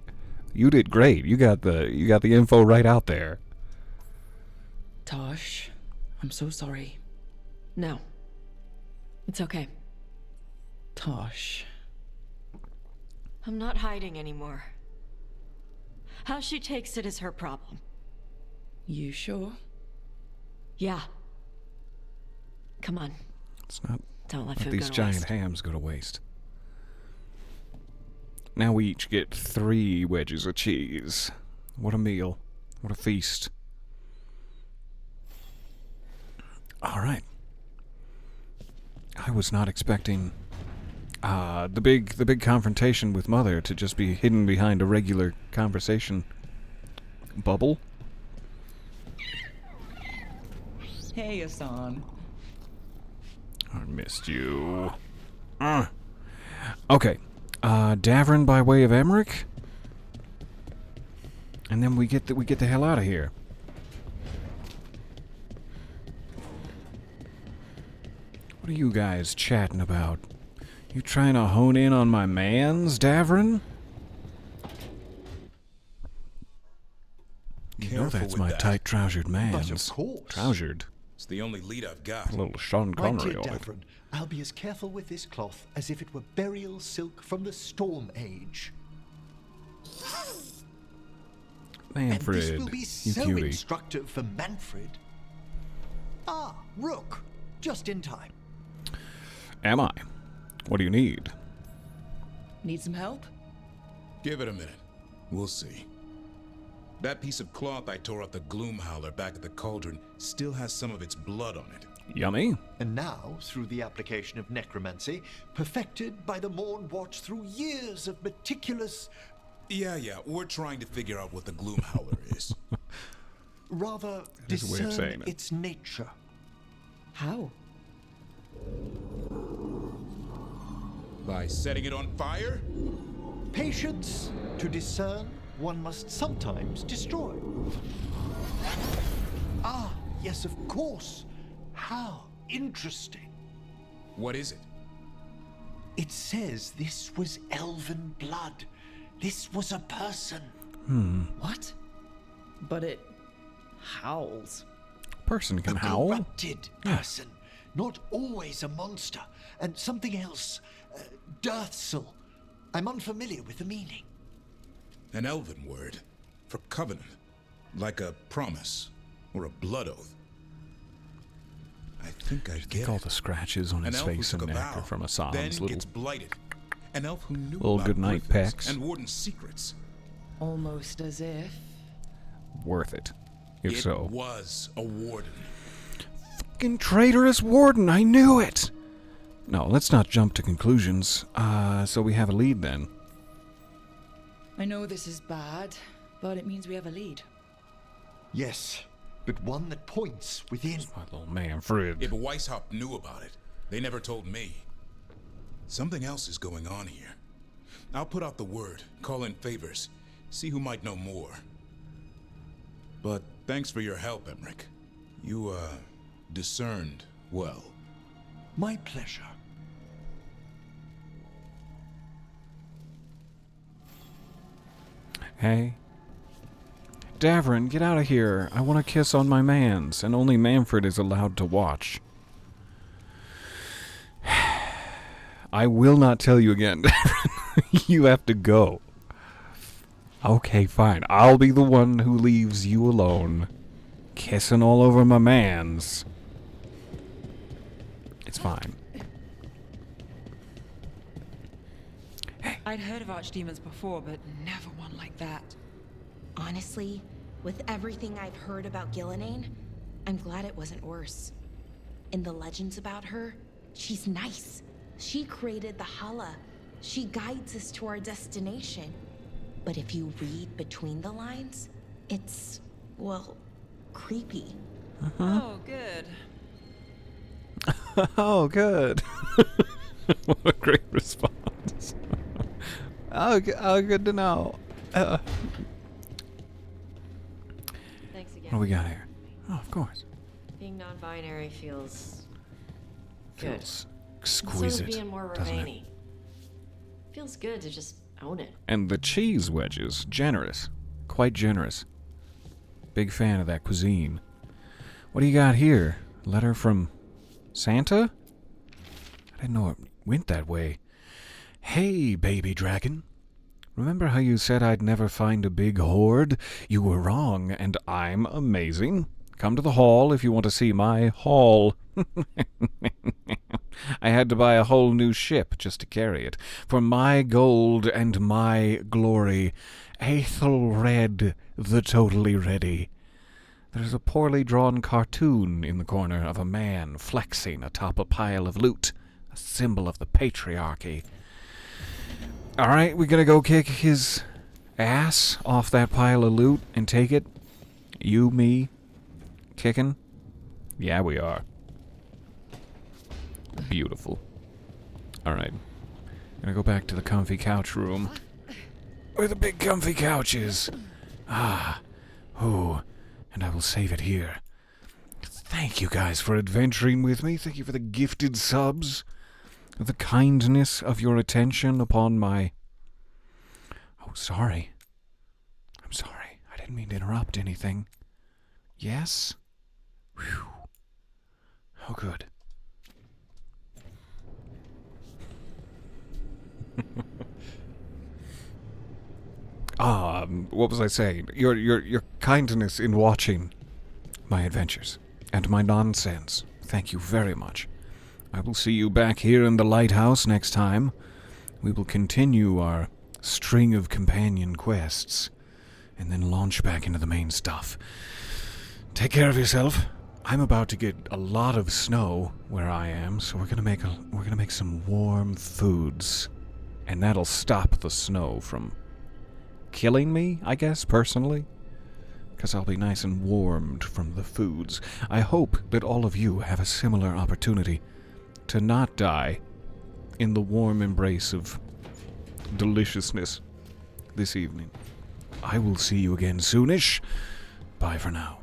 You did great. You got the info right out there. Tosh, I'm so sorry. No. It's okay. Tosh. I'm not hiding anymore. How she takes it is her problem. You sure? Yeah. Come on. Let's not Don't let let food these go to giant waste. hams go to waste. Now we each get 3 wedges of cheese. What a meal. What a feast. All right. I was not expecting the big confrontation with Mother to just be hidden behind a regular conversation bubble. Hey, Asan. I missed you. Okay. Davrin by way of Emmerich. And then we get the hell out of here. What are you guys chatting about? You trying to hone in on my mans, Davrin? You know Careful that's with my that. tight-trousered mans. But of course. Trousered. It's the only lead I've got. A little Sean My Connery dear on it. Davrin, I'll be as careful with this cloth as if it were burial silk from the Storm Age. Manfred, And this will be you so cutie. instructive for Manfred. Ah, Rook, just in time. Am I? What do you need? Need some help? Give it a minute. We'll see. That piece of cloth I tore off the Gloom Howler back at the cauldron still has some of its blood on it. Yummy. And now, through the application of necromancy, perfected by the Morn Watch through years of meticulous, Yeah, we're trying to figure out what the Gloom Howler is. rather There's a way of saying discern it. its nature. How? By setting it on fire? Patience, to discern, one must sometimes destroy. Ah, yes, of course. How interesting. What is it? It says this was elven blood. This was a person. What? But it howls. Person can A howl. corrupted person. Not always a monster. And something else. Dirthsel. I'm unfamiliar with the meaning. An elven word for covenant, like a promise or a blood oath. I think I get All it. the scratches on An his elf who face took and a neck vow, are from then Asan's little... gets blighted. An elf who knew little about goodnight griffins pecks. and Warden's secrets. Almost as if. worth it. If It so. was a warden. Fucking traitorous warden, I knew it! No, let's not jump to conclusions. So we have a lead then. I know this is bad, but it means we have a lead. Yes, but one that points within. My little Manfred. If Weishaupt knew about it, they never told me. Something else is going on here. I'll put out the word, call in favors, see who might know more. But thanks for your help, Emmerich. You, discerned well. My pleasure. Hey. Davrin, get out of here. I want to kiss on my mans, and only Manfred is allowed to watch. I will not tell you again, Davrin. You have to go. Okay, fine. I'll be the one who leaves you alone. Kissing all over my mans. It's fine. I'd heard of archdemons before, but never one like that. Honestly, with everything I've heard about Gillenane, I'm glad it wasn't worse. In the legends about her, she's nice. She created the Hala. She guides us to our destination. But if you read between the lines, it's, well, creepy. Oh, good. Oh, good. What a great response. Oh, good to know. What do we got here? Oh, of course. Being non-binary feels good. Feels And so exquisite, is being more doesn't it? Ravani. Feels good to just own it. And the cheese wedges, generous. Quite generous. Big fan of that cuisine. What do you got here? Letter from Santa? I didn't know it went that way. Hey, baby dragon. Remember how you said I'd never find a big hoard? You were wrong, and I'm amazing. Come to the hall if you want to see my haul. I had to buy a whole new ship just to carry it. For my gold and my glory, Aethelred the Totally Ready. There's a poorly drawn cartoon in the corner of a man flexing atop a pile of loot, a symbol of the patriarchy. Alright, we gonna go kick his ass off that pile of loot and take it? You, me, kicking? Yeah, we are. Beautiful. Alright. Gonna go back to the comfy couch room. Where the big comfy couch is. Ah. Oh. And I will save it here. Thank you guys for adventuring with me. Thank you for the gifted subs. The kindness of your attention upon my... Oh, sorry. I'm sorry. I didn't mean to interrupt anything. Yes? Whew. Oh, good. What was I saying? Your kindness in watching my adventures and my nonsense. Thank you very much. I will see you back here in the lighthouse next time. We will continue our string of companion quests and then launch back into the main stuff. Take care of yourself. I'm about to get a lot of snow where I am, so we're gonna make some warm foods, and that'll stop the snow from killing me, I guess, personally, because I'll be nice and warmed from the foods. I hope that all of you have a similar opportunity to not die in the warm embrace of deliciousness this evening. I will see you again soonish. Bye for now.